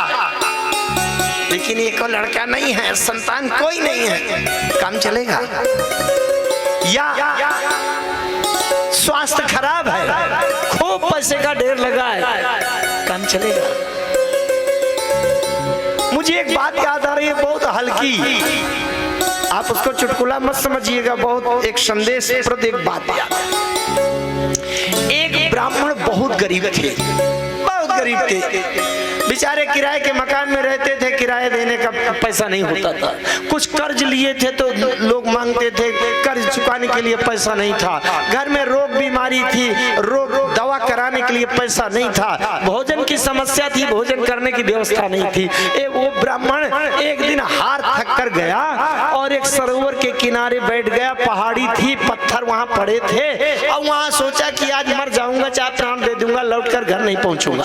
लेकिन एक लड़का नहीं है, संतान कोई नहीं है, काम चलेगा? या स्वास्थ्य खराब है, खूब पैसे का ढेर लगा है, काम चलेगा? मुझे एक बात याद आ रही है बहुत हल्की, आप उसको चुटकुला मत समझिएगा, बहुत एक संदेश प्रद एक बात याद। एक ब्राह्मण बहुत गरीब थे, बहुत गरीब थे, बेचारे किराए के मकान में रहते थे, किराया देने का पैसा नहीं होता था, कुछ कर्ज लिए थे तो लोग मांगते थे, कर्ज चुकाने के लिए पैसा नहीं था, घर में रोग बीमारी थी, रोग दवा कराने के लिए पैसा नहीं था, भोजन की समस्या थी, भोजन करने की व्यवस्था नहीं थी। वो ब्राह्मण एक दिन हार थक कर गया और एक सरोवर के किनारे बैठ गया, पहाड़ी थी, पत्थर वहां पड़े थे, और वहां सोचा कि आज मर जाऊंगा, चाहे प्राण दे दूंगा, लौटकर घर नहीं पहुंचूंगा।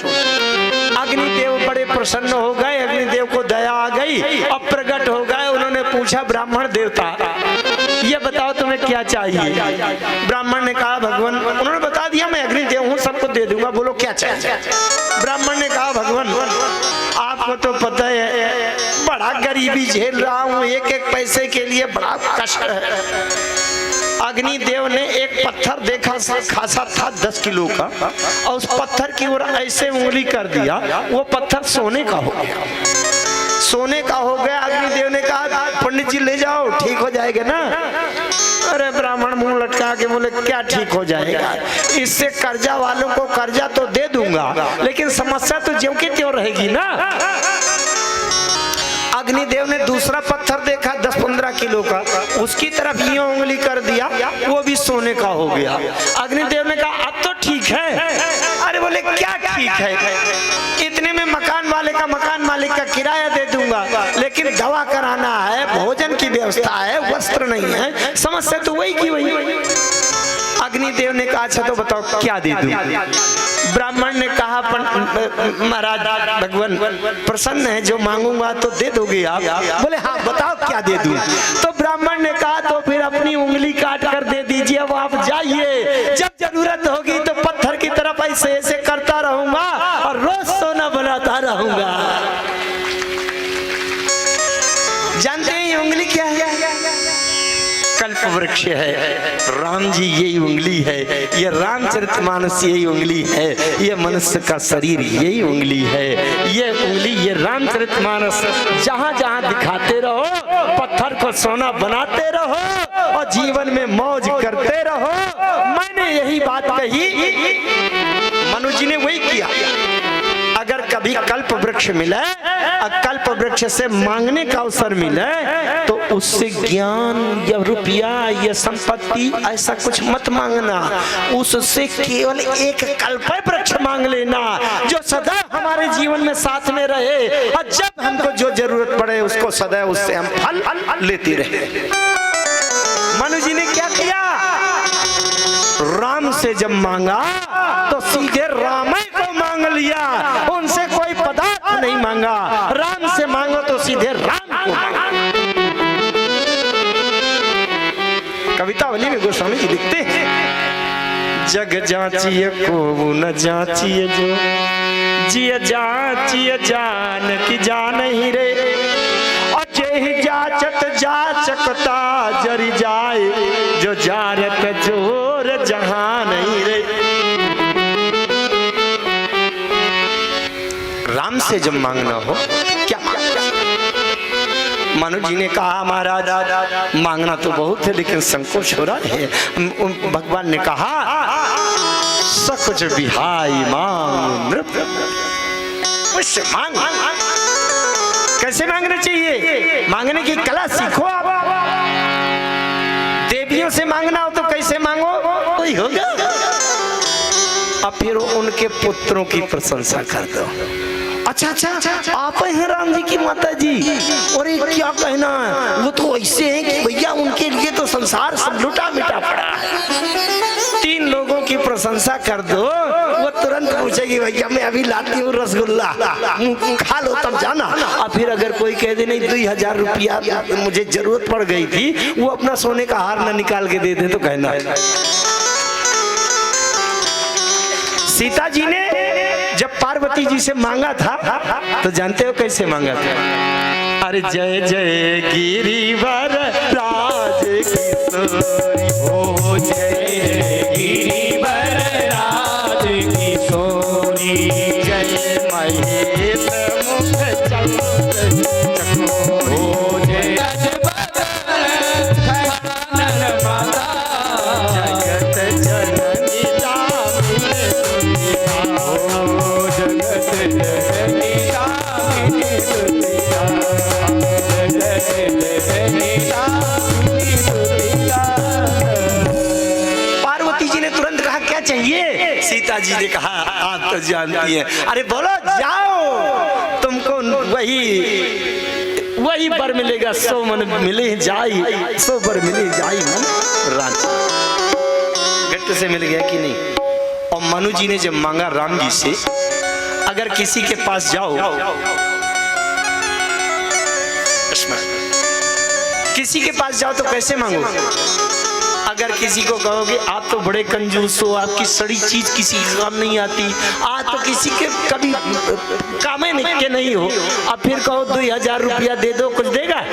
अग्निदेव बड़े प्रसन्न हो गए, अग्निदेव को दया आ गई और प्रकट हो गए। उन्होंने पूछा ब्राह्मण देवता ये बताओ तुम्हें क्या चाहिए? ब्राह्मण ने कहा भगवान, उन्होंने बता दिया मैं अग्निदेव हूँ, सबको दे दूंगा, बोलो क्या चाहिए? ब्राह्मण ने कहा भगवान आपको तो पता है बड़ा गरीबी झेल रहा हूँ, एक एक पैसे के लिए बड़ा कष्ट है। अग्निदेव ने एक पत्थर देखा, खासा था 10 किलो का, और उस पत्थर की ओर ऐसे उंगली कर दिया, वो पत्थर सोने का हो गया, सोने का हो गया। अग्निदेव ने कहा पंडित जी ले जाओ, ठीक हो जाएगा ना? अरे ब्राह्मण मुंह लटका के बोले क्या ठीक हो जाएगा, इससे कर्जा वालों को कर्जा तो दे दूंगा, लेकिन समस्या तो ज्यों की त्यों रहेगी ना। अग्निदेव ने दूसरा पत्थर देखा 10-15 किलो का, उसकी तरफ यूं उंगली कर दिया, वो भी सोने का हो गया। अग्निदेव ने कहा अब तो ठीक है। अरे बोले बोले क्या ठीक है, इतने में मकान वाले का मकान मालिक का किराया दे दूंगा, लेकिन दवा कराना है, भोजन की व्यवस्था है, वस्त्र नहीं है, समस्या तो वही की वही। अग्निदेव ने कहा अच्छा तो बताओ क्या दे दूं। ब्राह्मण ने कहा महाराज भगवान प्रसन्न है, जो मांगूंगा तो दे दोगे आप। बोले हाँ बताओ क्या दे दूं। तो ब्राह्मण ने कहा तो फिर अपनी उंगली काट कर दे दीजिए, अब आप जाइए, जब जरूरत होगी तो पत्थर की तरफ ऐसे ऐसे करता रहूंगा और रोज सोना बनाता रहूंगा। जानते हैं ये उंगली क्या है? कल्प वृक्ष है। राम जी यही उंगली है, ये रामचरितमानस यही उंगली है, ये मनुष्य का शरीर यही उंगली है। ये उंगली, ये रामचरितमानस जहां जहां दिखाते रहो, पत्थर को सोना बनाते रहो और जीवन में मौज करते रहो। मैंने यही बात कही, मनु जी ने वही किया। अगर कभी कल्प वृक्ष मिले, कल्प वृक्ष से मांगने का अवसर मिले, तो उससे ज्ञान या रुपया या संपत्ति ऐसा कुछ मत मांगना, उससे केवल एक कल्प वृक्ष मांग लेना जो सदा हमारे जीवन में साथ में रहे, और जब हमको जो जरूरत पड़े उसको सदैव उससे हम फल लेते रहे। मनु जी ने क्या किया? राम से जब मांगा तो सीधे राम को मांग लिया, उनसे कोई पदार्थ नहीं मांगा। राम से मांगो तो सीधे राम को मांगो। कवितावली में गोस्वामी जी लिखते हैं, जग जाचिए को न जाचिए जो, जिय जाचिए जान की जान ही रे, और जेहि जाचत जाचकता जरी जाए, जो जारत जोर जहां नहीं रे। राम से जब मांगना हो क्या मांगना? मनु जी ने कहा महाराज मांगना तो बहुत है लेकिन संकोच हो रहा है। भगवान ने कहा सकुच बिहाई मांग नृप, उससे मांग। कैसे मांगना चाहिए? मांगने की कला सीखो आप। देवियों से मांगना हो तो कैसे मांगो, कोई होगा। अब फिर उनके पुत्रों की प्रशंसा कर दो। अच्छा अच्छा आप हैं राम जी की माता जी, और क्या कहना है, वो तो ऐसे हैं कि भैया उनके लिए तो संसार सब लुटा मिटा पड़ा है। 3 लोगों की प्रशंसा कर दो, वो तुरंत पूछेगी भैया मैं अभी लाती हूँ रसगुल्ला, खा लो तब जाना। और फिर अगर कोई कह दे नहीं 2000 रुपया मुझे जरूरत पड़ गई थी, वो अपना सोने का हार ना निकाल के दे दे तो कहना। सीता जी ने जब पार्वती जी से मांगा था तो जानते हो कैसे मांगा था? अरे जय जय गिरिवर राज किशोरी, ओ जय गिरिवर राज किशोरी, जय महेश मुख चक्र, ओ जय माता, जगत जननी दामिनी दुनिया, ओ जगत जननी दामिनी दुनिया, जगत जननी दामिनी दुनिया। पार्वती जी ने तुरंत कहा क्या चाहिए? सीता जी ने कहा आप तो जानती हैं। अरे बोलो जाओ, तुमको वही वर मिलेगा, सो मन मिले जाई, सो वर मिले जाई मन रांची। गट्ट से मिल गया कि नहीं? और मनु जी ने जब मांगा राम जी से, अगर किसी के पास जाओ, किसी के पास जाओ तो कैसे मांगो? अगर किसी को कहोगे आप तो बड़े कंजूस हो, आपकी सड़ी चीज किसी के काम नहीं आती, आज तो किसी के कभी काम के नहीं हो, अब फिर कहो 2000 रुपया दे दो, कुछ देगा?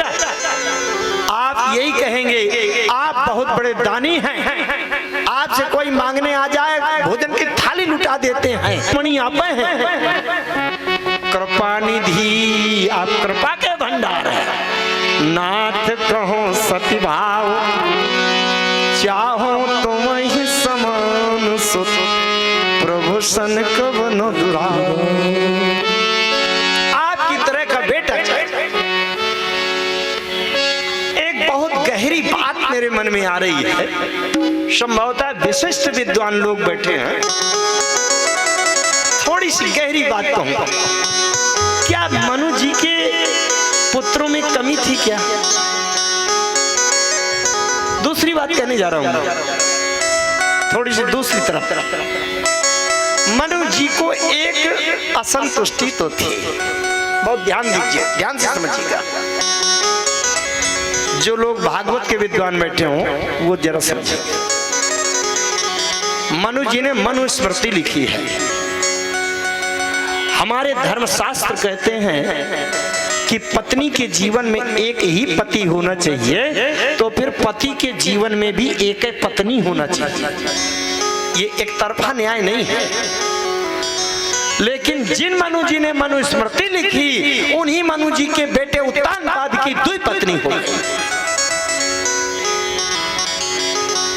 आप यही कहेंगे आप बहुत बड़े दानी हैं, आपसे कोई मांगने आ जाए भोजन की थाली लुटा देते हैं, मणि आप हैं, कृपा निधि आप कृपा के भंडार हैं। नाथ कहो सती भाव, चाहो तुम ही समान सुत, प्रभु सन कवन दुराव। आपकी तरह का बेटा चाहिए। एक बहुत गहरी बात मेरे मन में आ रही है, संभवतः विशिष्ट विद्वान लोग बैठे हैं। सी गहरी बात कहूंगा, क्या मनु जी के पुत्रों में कमी थी क्या? दूसरी बात कहने जा रहा हूं, थोड़ी सी दूसरी तरफ। मनु जी को एक असंतुष्टि तो थी, बहुत ध्यान दीजिए, ध्यान से समझिएगा। जो लोग भागवत के विद्वान बैठे हों वो जरा समझिए। मनु जी ने मनुस्मृति लिखी है। हमारे धर्मशास्त्र कहते हैं कि पत्नी के जीवन में एक ही पति होना चाहिए, तो फिर पति के जीवन में भी एक ही पत्नी होना चाहिए। ये एक तरफा न्याय नहीं है। लेकिन जिन मनु जी ने मनुस्मृति लिखी, उन्हीं मनु जी के बेटे उत्तानपाद की 2 पत्नी हो।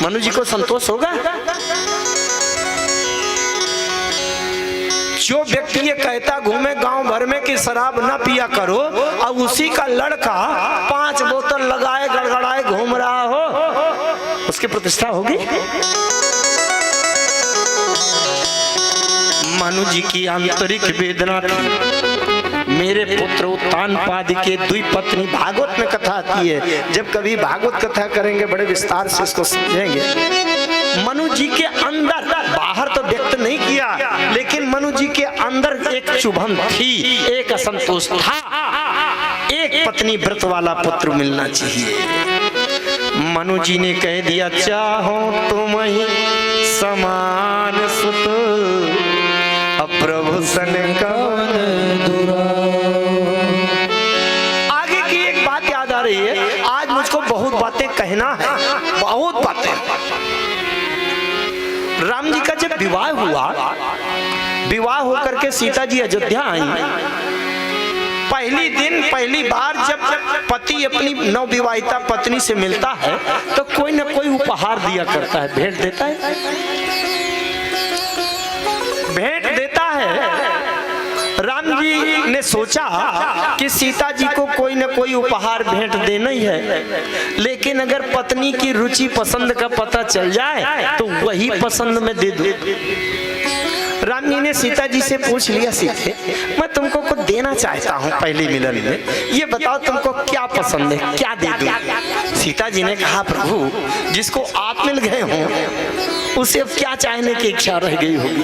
मनु जी को संतोष होगा? जो व्यक्ति ये कहता घूमे गांव भर में कि शराब ना पिया करो, अब उसी का लड़का 5 बोतल लगाए गड़गड़ाए घूम रहा हो, उसकी प्रतिष्ठा होगी? मनु जी की आंतरिक वेदना थी। मेरे पुत्र उत्तानपाद के 2 पत्नी। भागवत में कथा आती है, जब कभी भागवत कथा करेंगे बड़े विस्तार से इसको समझेंगे। मनु जी के अंदर, बाहर तो व्यक्त नहीं किया, लेकिन मनु जी के अंदर एक चुभन थी, एक असंतोष था। एक पत्नी व्रत वाला पुत्र मिलना चाहिए। मनु जी ने कह दिया, चाहो तुम ही समान सुत, प्रभु सन कवन दुरा। आगे की एक बात याद आ रही है। आज मुझको बहुत बातें कहना है, बहुत बातें। राम जी का जब विवाह हुआ, विवाह होकर के सीता जी अयोध्या आई, पहली दिन पहली बार जब पति अपनी नवविवाहिता पत्नी से मिलता है तो कोई न कोई उपहार दिया करता है, भेंट देता है, भेंट देता है। राम जी ने सोचा कि सीता जी को कोई न कोई उपहार भेंट देना ही है, लेकिन अगर पत्नी की रुचि पसंद का पता चल जाए तो वही पसंद में दे दूं। राम जी ने सीता जी से पूछ लिया, सीते मैं तुमको कुछ देना चाहता हूँ पहले मिलन में, ये बताओ तुमको क्या पसंद है, क्या दे दूं? सीता जी ने कहा, प्रभु जिसको आप मिल गए हो उसे अब क्या चाहने की इच्छा रह गई होगी।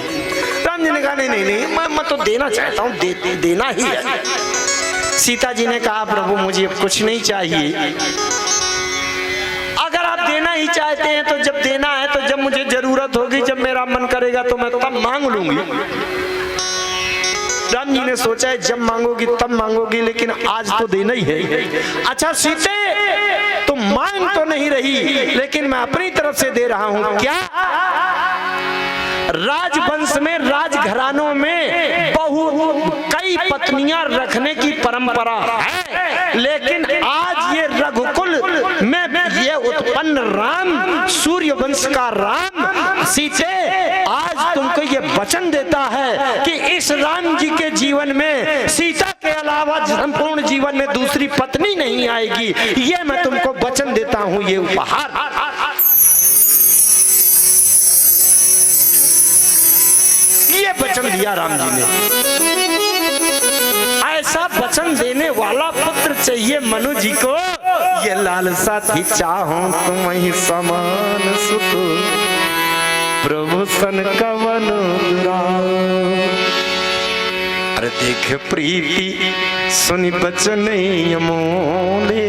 राम जी ने कहा, नहीं नहीं नहीं, मैं तो देना चाहता हूँ, देना ही है। सीता जी ने कहा, प्रभु मुझे अब कुछ नहीं चाहिए, अगर आप देना ही चाहते हैं तो जब देना है तो जब मुझे जरूरत होगी, जब मेरा मन करेगा तो मैं तब मांग लूंगी। राम जी ने सोचा है जब मांगोगी तब मांगोगी, लेकिन आज तो देना ही है। अच्छा सीते तुम मांग तो नहीं रही, लेकिन मैं अपनी तरफ से दे रहा हूं। क्या? राजवंश में, राजघरानों में कई पत्नियां रखने की परंपरा है, लेकिन आज ये रघुकुल में ये उत्पन्न राम, सूर्य वंश का राम, सीते आज तुमको ये वचन देता है कि इस राम जी के जीवन में सीता के अलावा संपूर्ण जीवन में दूसरी पत्नी नहीं आएगी। ये मैं तुमको वचन देता हूं, ये उपहार। ये वचन दिया राम जी ने। ऐसा वचन देने वाला पुत्र चाहिए मनु जी को। ये लालसा थी, चाहो तुम ही समान सुत, प्रभु सन कवन दुरा। अरे देख प्रीति सुनि बचन अमोले,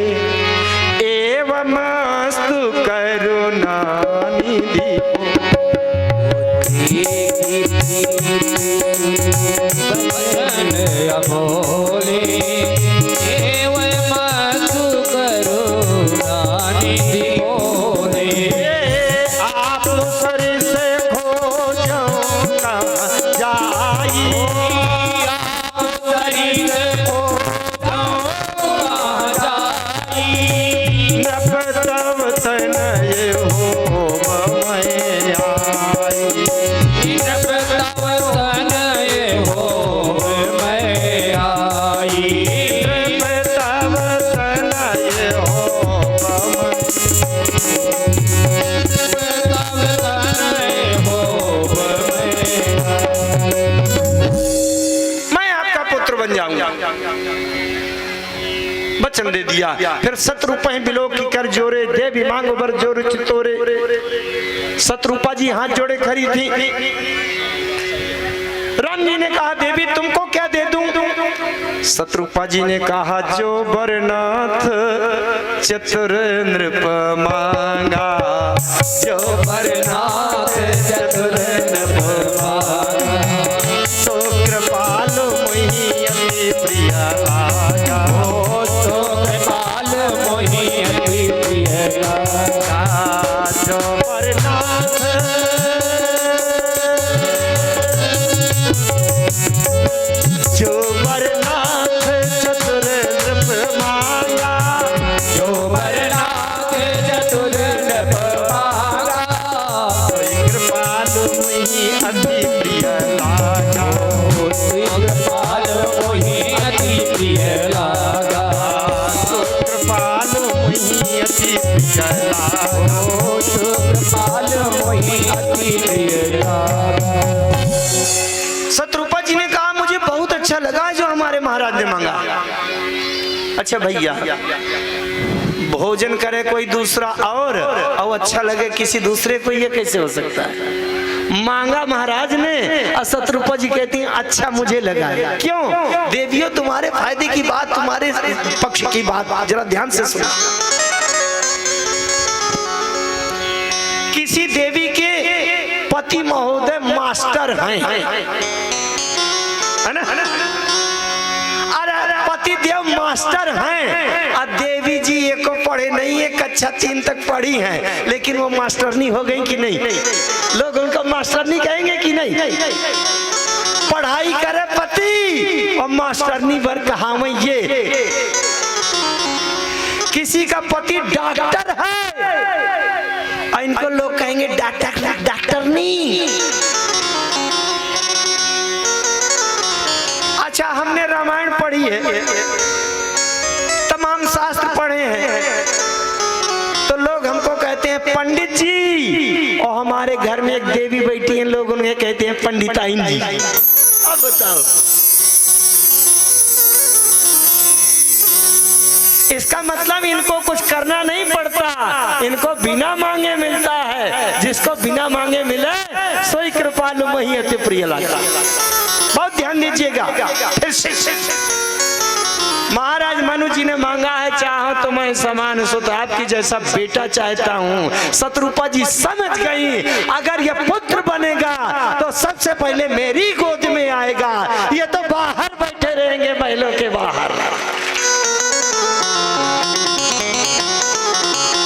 एवं मस्तु करुणा निधि। बचन अमोले, एवं मस्तु करुणा निधि बोले। आप सर से खोजो कहाँ जाई, आप सर से खोजो कहाँ जाई। नभ तब तनय हो मैं आई, नभ तब तनय हो मैं आई। नभ तब तनय हो तब तनय हो मैं आई। जाऊंगा। वचन दे दिया। फिर 7 रुपए बिलो की कर जोरे, देवी मांग बर जोर चितोरे। 7 रूपा जी हाथ जोड़े खड़ी थी। रानी ने कहा देवी तुमको क्या दे दूं? शत्रुपा जी ने कहा जो बरनाथ चतुर नृप मांगा, जो बरनाथ चतुर नृप मांगा, तो कृपालु मोहि अति प्रिय लागा, तो कृपाल मोहि अति प्रिय लागा। जो बरनाथ जो बरनाथ चतुर नृप मांगा, जो बरनाथ चतुर नृप मांगा, कृपालु मोहि अति प्रिय लागा, कृपाल मोहि अति प्रिय लागा, कृपालु मोहि अति प्रिय लागा, कृपाल मोहि अति प्रिय लागा। शत्रुपा जी ने कहा मुझे बहुत अच्छा लगा जो हमारे महाराज ने मांगा। अच्छा भैया, भोजन करे कोई दूसरा और अच्छा लगे किसी दूसरे को, ये कैसे हो सकता है? मांगा महाराज ने और शत्रुपा जी कहती हैं अच्छा मुझे लगा। क्यों? देवियों तुम्हारे फायदे की बात, तुम्हारे पक्ष की बात जरा ध्यान से सुनो। किसी देवी के पति महोदय मास्टर हैं, है ना? अरे पति देव मास्टर हैं और देवी जी एक को पढ़े नहीं, एक कक्षा 3 तक पढ़ी हैं, लेकिन वो मास्टरनी हो गई कि नहीं? लोग उनको मास्टरनी कहेंगे कि नहीं? पढ़ाई करे पति और मास्टरनी बर कहावत ये। किसी का पति डॉक्टर है और इनको लोग कहेंगे डॉक्टरनी। अच्छा, हमने रामायण पढ़ी है, तमाम शास्त्र पढ़े हैं, तो लोग हमको कहते हैं पंडित जी, और हमारे घर में एक देवी बैठी है, लोग उन्हें कहते हैं पंडिताइन जी। अब बताओ, इसका मतलब इनको कुछ करना नहीं पड़ता, इनको बिना मांगे मिलता है। जिसको बिना मांगे मिले सोई कृपालु मोहि अति प्रिय लागा। बहुत ध्यान दीजिएगा। फिर से महाराज मनु जी ने मांगा है चाहो तो मैं समान सुत आपकी जैसा बेटा चाहता हूँ। शत्रुपा जी समझ गई अगर ये पुत्र बनेगा तो सबसे पहले मेरी गोद में आएगा, ये तो बाहर बैठे रहेंगे महलों के बाहर।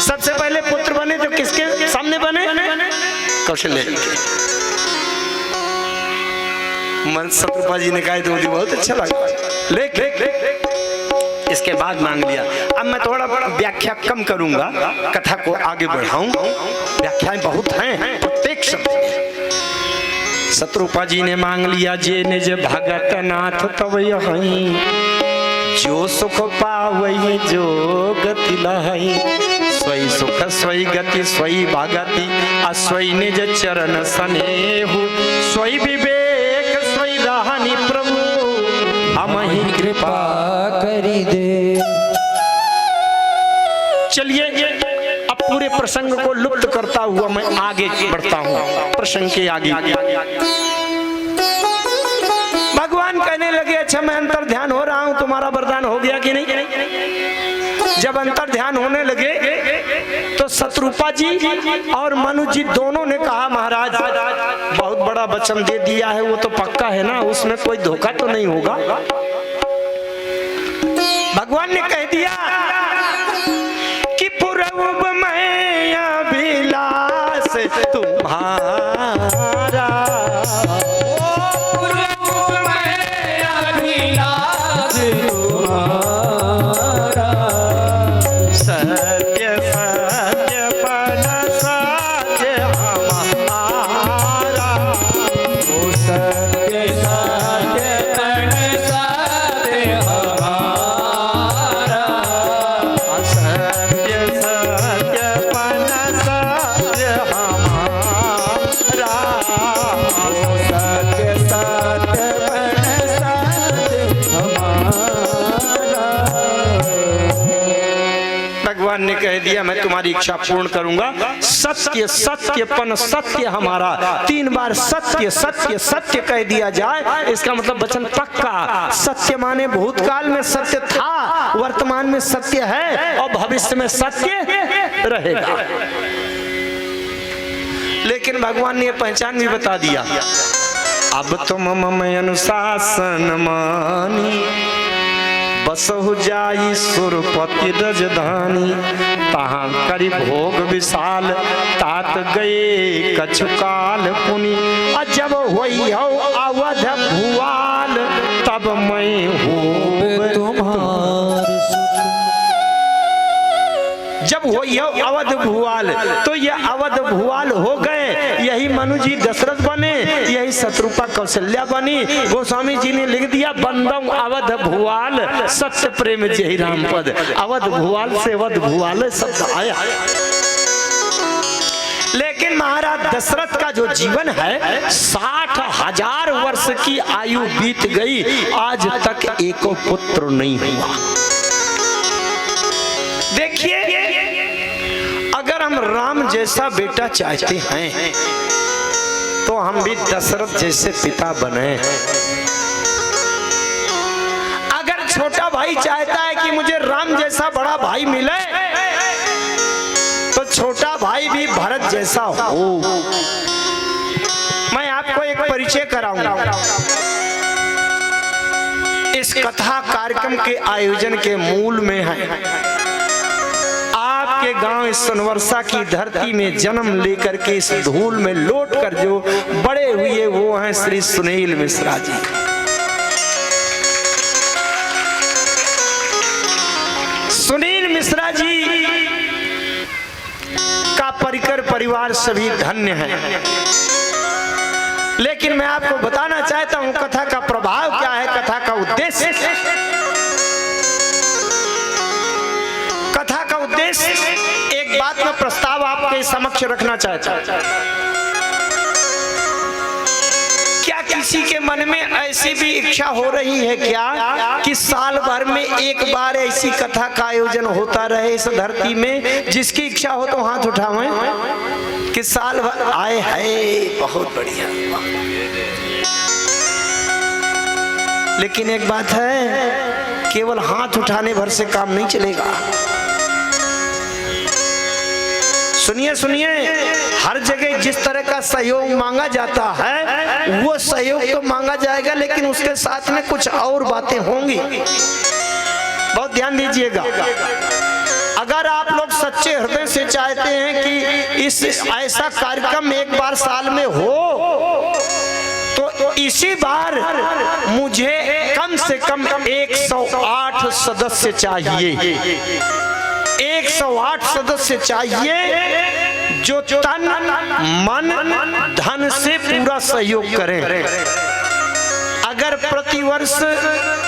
सबसे पहले पुत्र बने तो किसके सामने बने? कौशल्य जी के। मन शत्रुपा जी ने कहा तो मुझे बहुत अच्छा लगा, लेकिन इसके बाद मांग लिया। अब मैं थोड़ा व्याख्या कम करूंगा, कथा को आगे बढ़ाऊंगा। व्याख्याएं बहुत हैं प्रत्येक शब्द। शत्रुपा जी ने मांग लिया जे निज भगत नाथ तब यहीं, जो सुख पावई जो गति लहई, स्वई सुख स्वई गति स्वई भागति, अस्वई निज चरण स्नेहु, स्वई विवेक स्वई रहनी प्रभु, हमहि कृपा करी दे। चलिए अब पूरे प्रसंग को लुप्त करता हुआ मैं आगे बढ़ता हूँ। प्रसंग के आगे भगवान कहने लगे अच्छा मैं अंतर ध्यान हो रहा हूँ, तुम्हारा वरदान हो गया कि नहीं? जब अंतर ध्यान होने लगे तो शत्रुपा जी और मनु जी दोनों ने कहा महाराज बहुत बड़ा वचन दे दिया है, वो तो पक्का है ना, उसमें कोई धोखा तो नहीं होगा। भगवान ने कह दिया कि पूर्व में अभिलाष तुम्हारा, सत्य सत्य पन सत्य हमारा, ओ सत्य सत्य पन सत्य हमारा, सत्य सत्य पन सत्य हमारा, ओ सत्य सत्य पन सत्य हमारा। दिया मैं तुम्हारी इच्छा पूर्ण करूंगा। सत्य सत्यपन सत्य हमारा, 3 बार सत्य सत्य सत्य कह दिया जाए इसका मतलब वचन पक्का। सत्य माने भूतकाल में सत्य था, वर्तमान में सत्य है और भविष्य में सत्य रहेगा। लेकिन भगवान ने पहचान भी बता दिया। अब तुम मम अनुशासन मानी, बसहु जाई सुरपति रजधानी। तहाँ करी भोग विशाल, तात गए कछुकाल पुनि। जब होई हो अवध भुआल, तब मैं हूँ तुम्हारे। जब होई हो अवध भुआल, तो ये अवध भुआल हो गए। यही मनु जी दशरथ बने, यही शत्रुपा कौशल्या बनी। गोस्वामी जी ने लिख दिया बंदम अवध भुआल, सत्य प्रेम जय राम पद। अवध भुआल से अवध भुआल शब्द आया। लेकिन महाराज दशरथ का जो जीवन है 60,000 वर्ष की आयु बीत गई, आज तक एको पुत्र नहीं हुआ। देखिए, अगर हम राम जैसा बेटा चाहते हैं तो हम भी दशरथ जैसे पिता बने। अगर छोटा भाई चाहता है कि मुझे राम जैसा बड़ा भाई मिले, तो छोटा भाई भी भरत जैसा हो। मैं आपको एक परिचय कराऊंगा। इस कथा कार्यक्रम के आयोजन के मूल में है आपके गांव इस सोनवर्षा की धरती में जन्म लेकर के इस धूल में लौट कर जो बड़े हुए वो हैं श्री सुनील मिश्रा जी। सुनील मिश्रा जी का परिकर परिवार सभी धन्य है। लेकिन मैं आपको बताना चाहता हूं कथा का प्रभाव क्या है, कथा का उद्देश्य। कथा का उद्देश्य एक बात में प्रस्ताव आपके समक्ष रखना चाहता हूं। क्या किसी के मन में ऐसी भी इच्छा हो रही है क्या कि साल भर में एक बार ऐसी कथा का आयोजन होता रहे इस धरती में? जिसकी इच्छा हो तो हाथ उठावें कि साल भर आए है। बहुत बढ़िया। लेकिन एक बात है, केवल हाथ उठाने भर से काम नहीं चलेगा। सुनिए सुनिए, हर जगह जिस तरह का सहयोग मांगा जाता है वो सहयोग तो मांगा जाएगा, लेकिन उसके साथ में कुछ और बातें होंगी। बहुत ध्यान दीजिएगा। अगर आप लोग सच्चे हृदय से चाहते हैं कि इस ऐसा कार्यक्रम एक बार साल में हो, तो इसी बार मुझे कम से कम 108 सदस्य चाहिए। 108 सदस्य चाहिए जो तन मन धन से पूरा सहयोग करें। अगर प्रतिवर्ष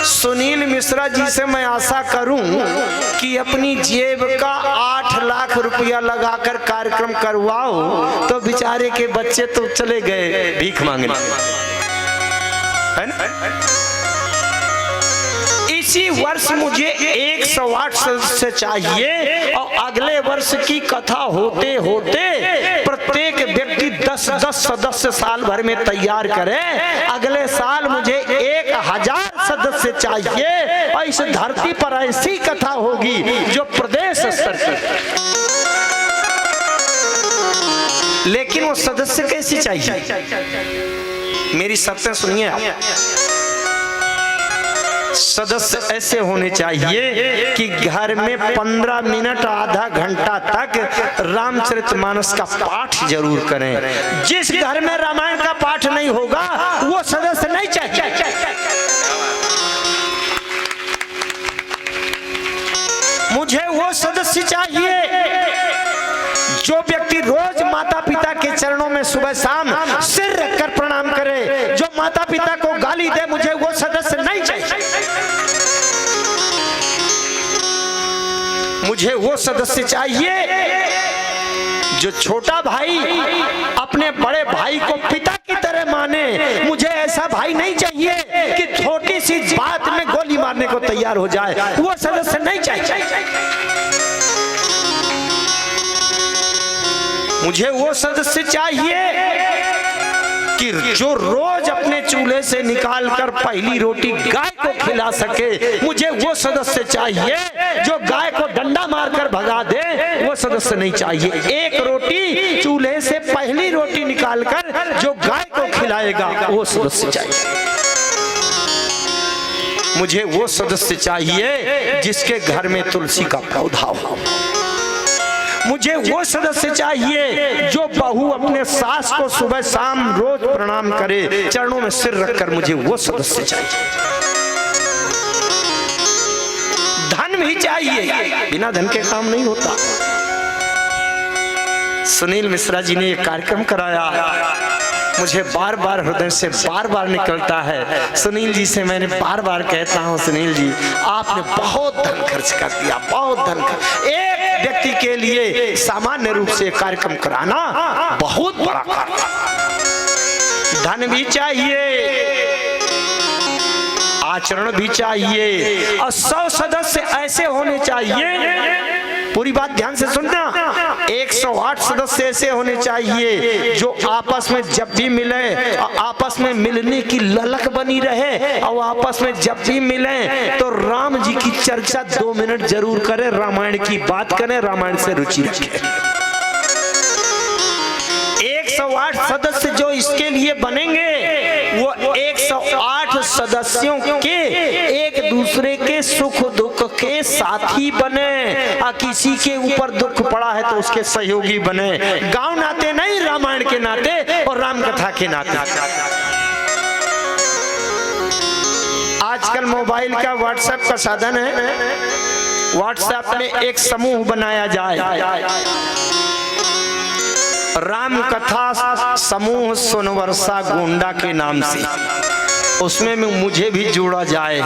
सुनील मिश्रा जी से मैं आशा करूं कि अपनी जेब का 8 लाख रुपया लगाकर कार्यक्रम करवाओ, तो बेचारे के बच्चे तो चले गए भीख मांगने, है ना? इसी वर्ष मुझे 108 सदस्य चाहिए और अगले वर्ष की कथा होते होते प्रत्येक व्यक्ति 10-10 सदस्य साल भर में तैयार करे। अगले साल मुझे 1000 सदस्य चाहिए और इस धरती पर ऐसी कथा होगी जो प्रदेश स्तर की। लेकिन वो सदस्य कैसी चाहिए? मेरी शर्तें सुनिए। सदस्य ऐसे होने चाहिए कि घर में 15 मिनट आधा घंटा तक रामचरितमानस का पाठ जरूर करें। जिस घर में रामायण का पाठ नहीं होगा वो सदस्य नहीं चाहिए। मुझे वो सदस्य चाहिए जो व्यक्ति रोज माता पिता के चरणों में सुबह शाम सिर रखकर प्रणाम करे। जो माता पिता को गाली दे, मुझे वो सदस्य नहीं चाहिए। मुझे वो सदस्य चाहिए जो छोटा भाई अपने बड़े भाई को पिता की तरह माने। मुझे ऐसा भाई नहीं चाहिए कि छोटी सी बात में गोली मारने को तैयार हो जाए। वो सदस्य नहीं चाहिए। मुझे वो सदस्य चाहिए कि जो रोज अपने चूल्हे से निकालकर पहली रोटी गाय को खिला सके। मुझे वो सदस्य चाहिए जो गाय को डंडा मारकर भगा दे, वो सदस्य नहीं चाहिए। एक रोटी चूल्हे से पहली रोटी निकालकर जो गाय को खिलाएगा, वो सदस्य चाहिए। मुझे वो सदस्य चाहिए जिसके घर में तुलसी का पौधा हो। मुझे वो सदस्य चाहिए जो बहू अपने सास को सुबह शाम रोज प्रणाम करे, चरणों में सिर रखकर। मुझे वो सदस्य चाहिए। धन भी चाहिए, बिना धन के काम नहीं होता। सुनील मिश्रा जी ने एक कार्यक्रम कराया, मुझे बार बार हृदय से बार बार निकलता है। सुनील जी से मैंने बार बार कहता हूँ, सुनील जी आपने बहुत धन खर्च कर दिया, बहुत धन खर्च। एक व्यक्ति के लिए सामान्य रूप से कार्यक्रम कराना बहुत बड़ा कार्य। धन भी चाहिए, आचरण भी चाहिए, और 100 सदस्य ऐसे होने चाहिए। पूरी बात ध्यान से सुनना। 108 सदस्य ऐसे होने चाहिए जो आपस में जब भी मिले, आपस में मिलने की ललक बनी रहे, और आपस में जब भी मिले तो राम जी की चर्चा 2 मिनट जरूर करें, रामायण की बात करें, रामायण से रुचि रखें। 108 सदस्य जो इसके लिए बनेंगे, वो 108 सदस्यों के एक दूसरे के सुख दुख के साथी बने, और किसी के ऊपर दुख पड़ा है तो उसके सहयोगी बने। गांव नाते नहीं, रामायण के नाते और राम कथा के नाते। आजकल मोबाइल का व्हाट्सएप का साधन है, व्हाट्सएप में एक समूह बनाया जाए, राम कथा समूह सोनवर्षा गोंडा के नाम से, उसमें मुझे भी जोड़ा जाए,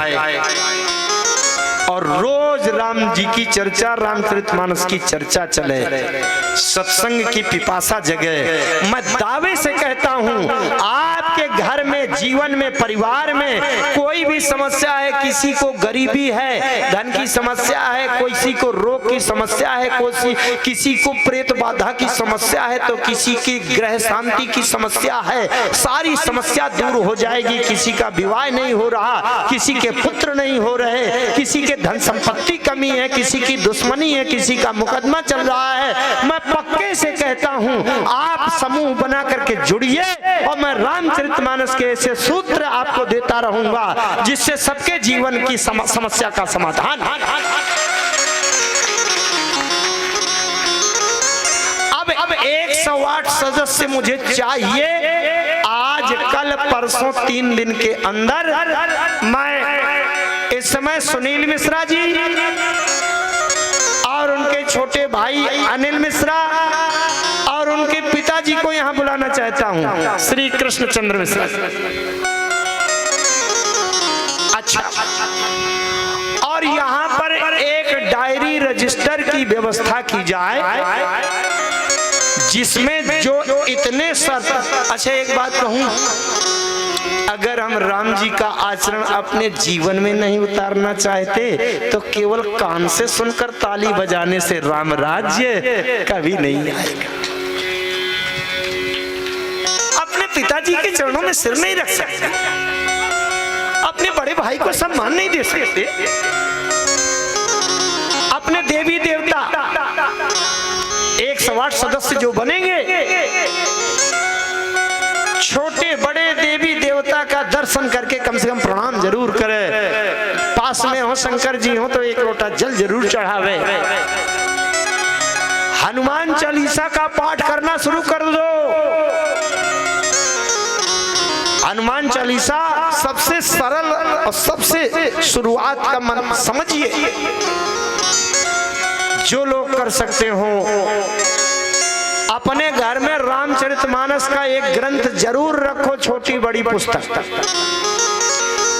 और रोज राम जी की चर्चा, रामचरितमानस की चर्चा चले, सत्संग की पिपासा जगे। मैं दावे से कहता हूँ, आपके घर में, जीवन में, परिवार में कोई भी समस्या है, किसी को गरीबी है, धन की समस्या है, किसी को रोग की समस्या है, किसी को प्रेत बाधा की समस्या है, तो किसी की ग्रह शांति की समस्या है, सारी समस्या दूर हो जाएगी। किसी का विवाह नहीं हो रहा, किसी के पुत्र नहीं हो रहे, किसी के धन संपत्ति कमी है, किसी की दुश्मनी है, किसी का मुकदमा चल रहा है, मैं पक्के से कहता हूं आप समूह बना करके जुड़िए, और मैं रामचरितमानस के ऐसे सूत्र आपको देता रहूंगा जिससे सबके जीवन की समस्या का समाधान। अब 108 सदस्य मुझे चाहिए, आज कल परसों 3 दिन के अंदर। मैं इस समय सुनील मिश्रा जी और उनके छोटे भाई अनिल मिश्रा और उनके पिताजी को यहाँ बुलाना चाहता हूँ, श्री कृष्ण चंद्र मिश्रा। अच्छा, और यहाँ पर एक डायरी रजिस्टर की व्यवस्था की जाए जिसमें जो इतने शर्त। अच्छा, एक बात कहूँ, अगर हम राम जी का आचरण अपने जीवन में नहीं उतारना चाहते तो केवल कान से सुनकर ताली बजाने से राम राज्य कभी नहीं आएगा। अपने पिताजी के चरणों में सिर नहीं रख सकते, अपने बड़े भाई को सम्मान नहीं दे सकते, अपने देवी देवता 108 सदस्य जो बनेंगे, छोटे बड़े देवी देवता का दर्शन करके कम से कम प्रणाम जरूर करे। पास में हो शंकर जी हो तो एक लोटा जल जरूर चढ़ावे। हनुमान चालीसा का पाठ करना शुरू कर दो। हनुमान चालीसा सबसे सरल और सबसे शुरुआत का मन समझिए। जो लोग कर सकते हो अपने घर में रामचरितमानस का एक ग्रंथ जरूर रखो, छोटी बड़ी पुस्तक।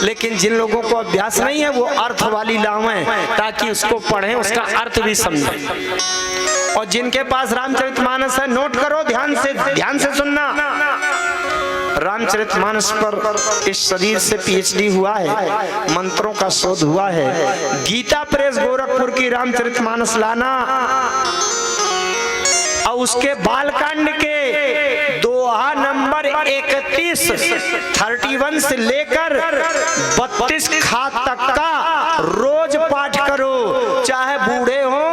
लेकिन जिन लोगों को अभ्यास नहीं है वो अर्थ वाली लावें ताकि उसको पढ़ें, उसका अर्थ भी समझें। और जिनके पास रामचरितमानस है नोट करो, ध्यान से सुनना। रामचरितमानस पर इस शरीर से पीएचडी हुआ है, मंत्रों का शोध हुआ है। गीता प्रेस गोरखपुर की रामचरितमानस लाना और और उसके बालकांड के दोहा नंबर 31 से लेकर 32 खा तक का रोज पाठ करो, चाहे बूढ़े हो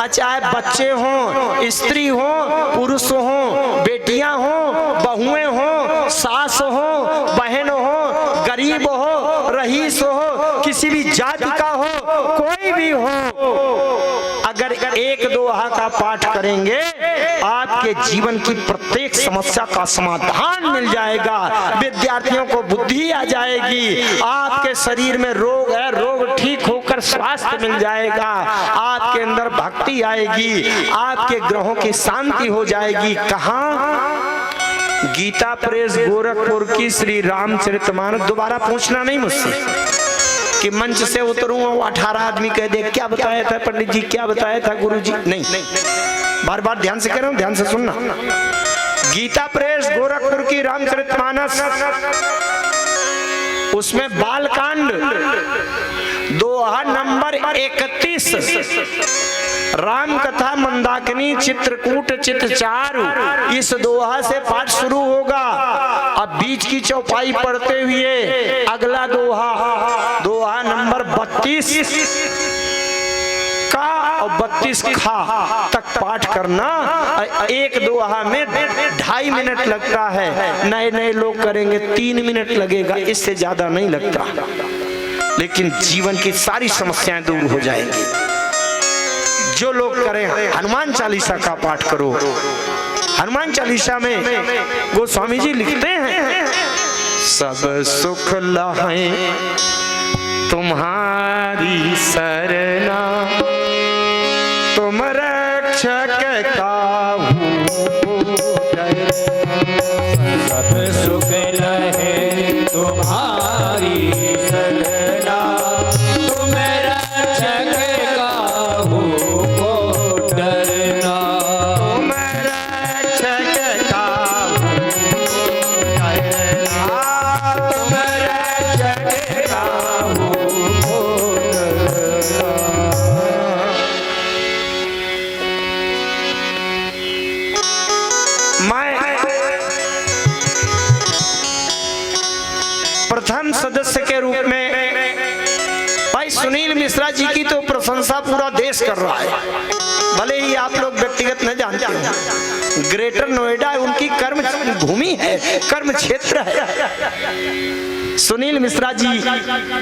चाहे बच्चे हो, स्त्री हो पुरुष हो, बेटियां हो बहुएं हो, सास हो बहन हो, गरीब हो रईस हो, किसी भी जाति का हो, कोई भी हो, अगर एक दोहा का पाठ करेंगे आपके जीवन की प्रत्येक समस्या का समाधान मिल जाएगा। विद्यार्थियों को बुद्धि आ जाएगी, आपके शरीर में रोग है रोग ठीक होकर स्वास्थ्य मिल जाएगा, आपके अंदर भक्ति आएगी, आपके ग्रहों की शांति हो जाएगी। कहाँ? गीता प्रेस गोरखपुर की श्री रामचरितमानस। दोबारा पूछना नहीं मुझसे कि मंच से उतरूं और 18 आदमी कह दे क्या बताया था पंडित जी, क्या बताया था गुरु जी। नहीं, बार बार ध्यान से कह रहा हूं, ध्यान से सुनना। गीता प्रेस गोरखपुर की रामचरितमानस, उसमें बालकांड दोहा नंबर 31, राम कथा मंदाकिनी चित्रकूट चित चारु, इस दोहा से पाठ शुरू होगा। अब बीच की चौपाई पढ़ते हुए अगला दोहा नंबर 32 का और 32 खा तक पाठ करना। एक दोहा में 2.5 मिनट लगता है, नए नए लोग करेंगे 3 मिनट लगेगा, इससे ज्यादा नहीं लगता, लेकिन जीवन की सारी समस्याएं दूर हो जाएंगी। जो लोग करें हनुमान चालीसा का पाठ करो। हनुमान चालीसा में गोस्वामी जी लिखते हैं, सब सुख लहे तुम्हारी सरना, तुम रक्षक काहू सब सुख लहे तुम्हारी सरना, तुम रक्षक काहू को डरना, तुम रक्षक काहू डरना, तुम रक्षक काहू को डरना। प्रथम सदस्य के रूप में भाई सुनील मिश्रा जी की तो प्रशंसा पूरा देश कर रहा है, भले ही आप लोग व्यक्तिगत न जानते हो। ग्रेटर नोएडा उनकी कर्म भूमि है, कर्म क्षेत्र है। सुनील मिश्रा जी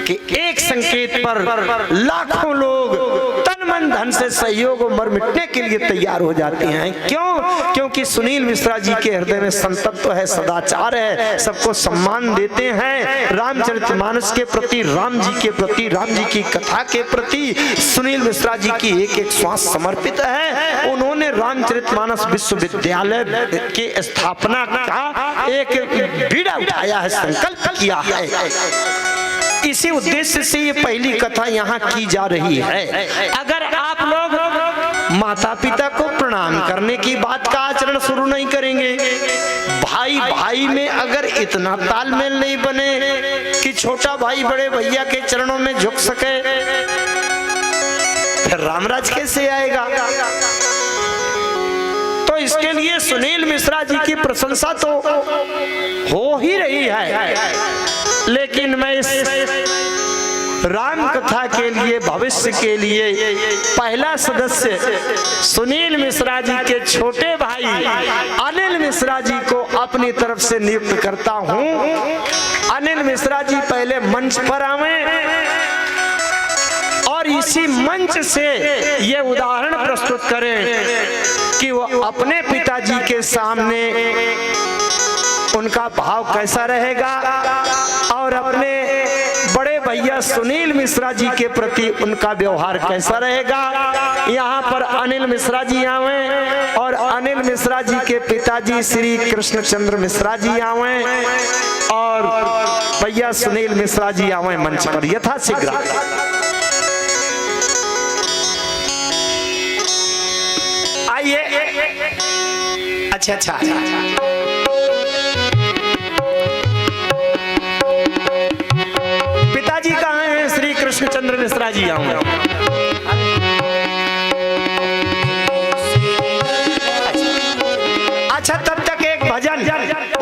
के एक संकेत पर लाखों लोग तन मन धन से सहयोग और मर मिटने के लिए तैयार हो जाते हैं। क्यों? क्योंकि सुनील मिश्रा जी के हृदय में संतत्व है, सदाचार है, सबको सम्मान देते हैं। रामचरितमानस के प्रति, राम जी के प्रति, राम जी की कथा के प्रति सुनील मिश्रा जी की एक एक श्वास समर्पित है। उन्होंने रामचरितमानस विश्वविद्यालय के स्थापना का एक बीड़ा उठाया है, संकल्प किया है। इसी उद्देश्य से ये पहली कथा यहाँ की जा रही है। अगर आप लोग माता पिता को प्रणाम करने की बात का आचरण शुरू नहीं करेंगे, भाई भाई में अगर इतना तालमेल नहीं बने कि छोटा भाई बड़े भैया के चरणों में झुक सके, फिर रामराज कैसे आएगा? तो इसके लिए सुनील मिश्रा जी की प्रशंसा तो हो ही रही है, लेकिन मैं इस राम कथा के लिए, भविष्य के लिए पहला सदस्य सुनील मिश्रा जी के छोटे भाई अनिल मिश्रा जी को अपनी तरफ से नियुक्त करता हूं। अनिल मिश्रा जी पहले मंच पर आवे और इसी मंच से ये उदाहरण प्रस्तुत करें कि वो अपने पिताजी के सामने उनका भाव कैसा रहेगा और अपने बड़े भैया सुनील मिश्रा जी के प्रति उनका व्यवहार कैसा रहेगा। यहाँ पर अनिल मिश्रा जी आवे और अनिल मिश्रा जी के पिताजी श्री कृष्णचंद्र मिश्रा जी आवे और भैया सुनील मिश्रा जी आवे मंच पर यथाशीघ्र। आइए। अच्छा। पिताजी कहाँ हैं? श्री कृष्णचंद्र मिश्रा जी आऊंगा। भजन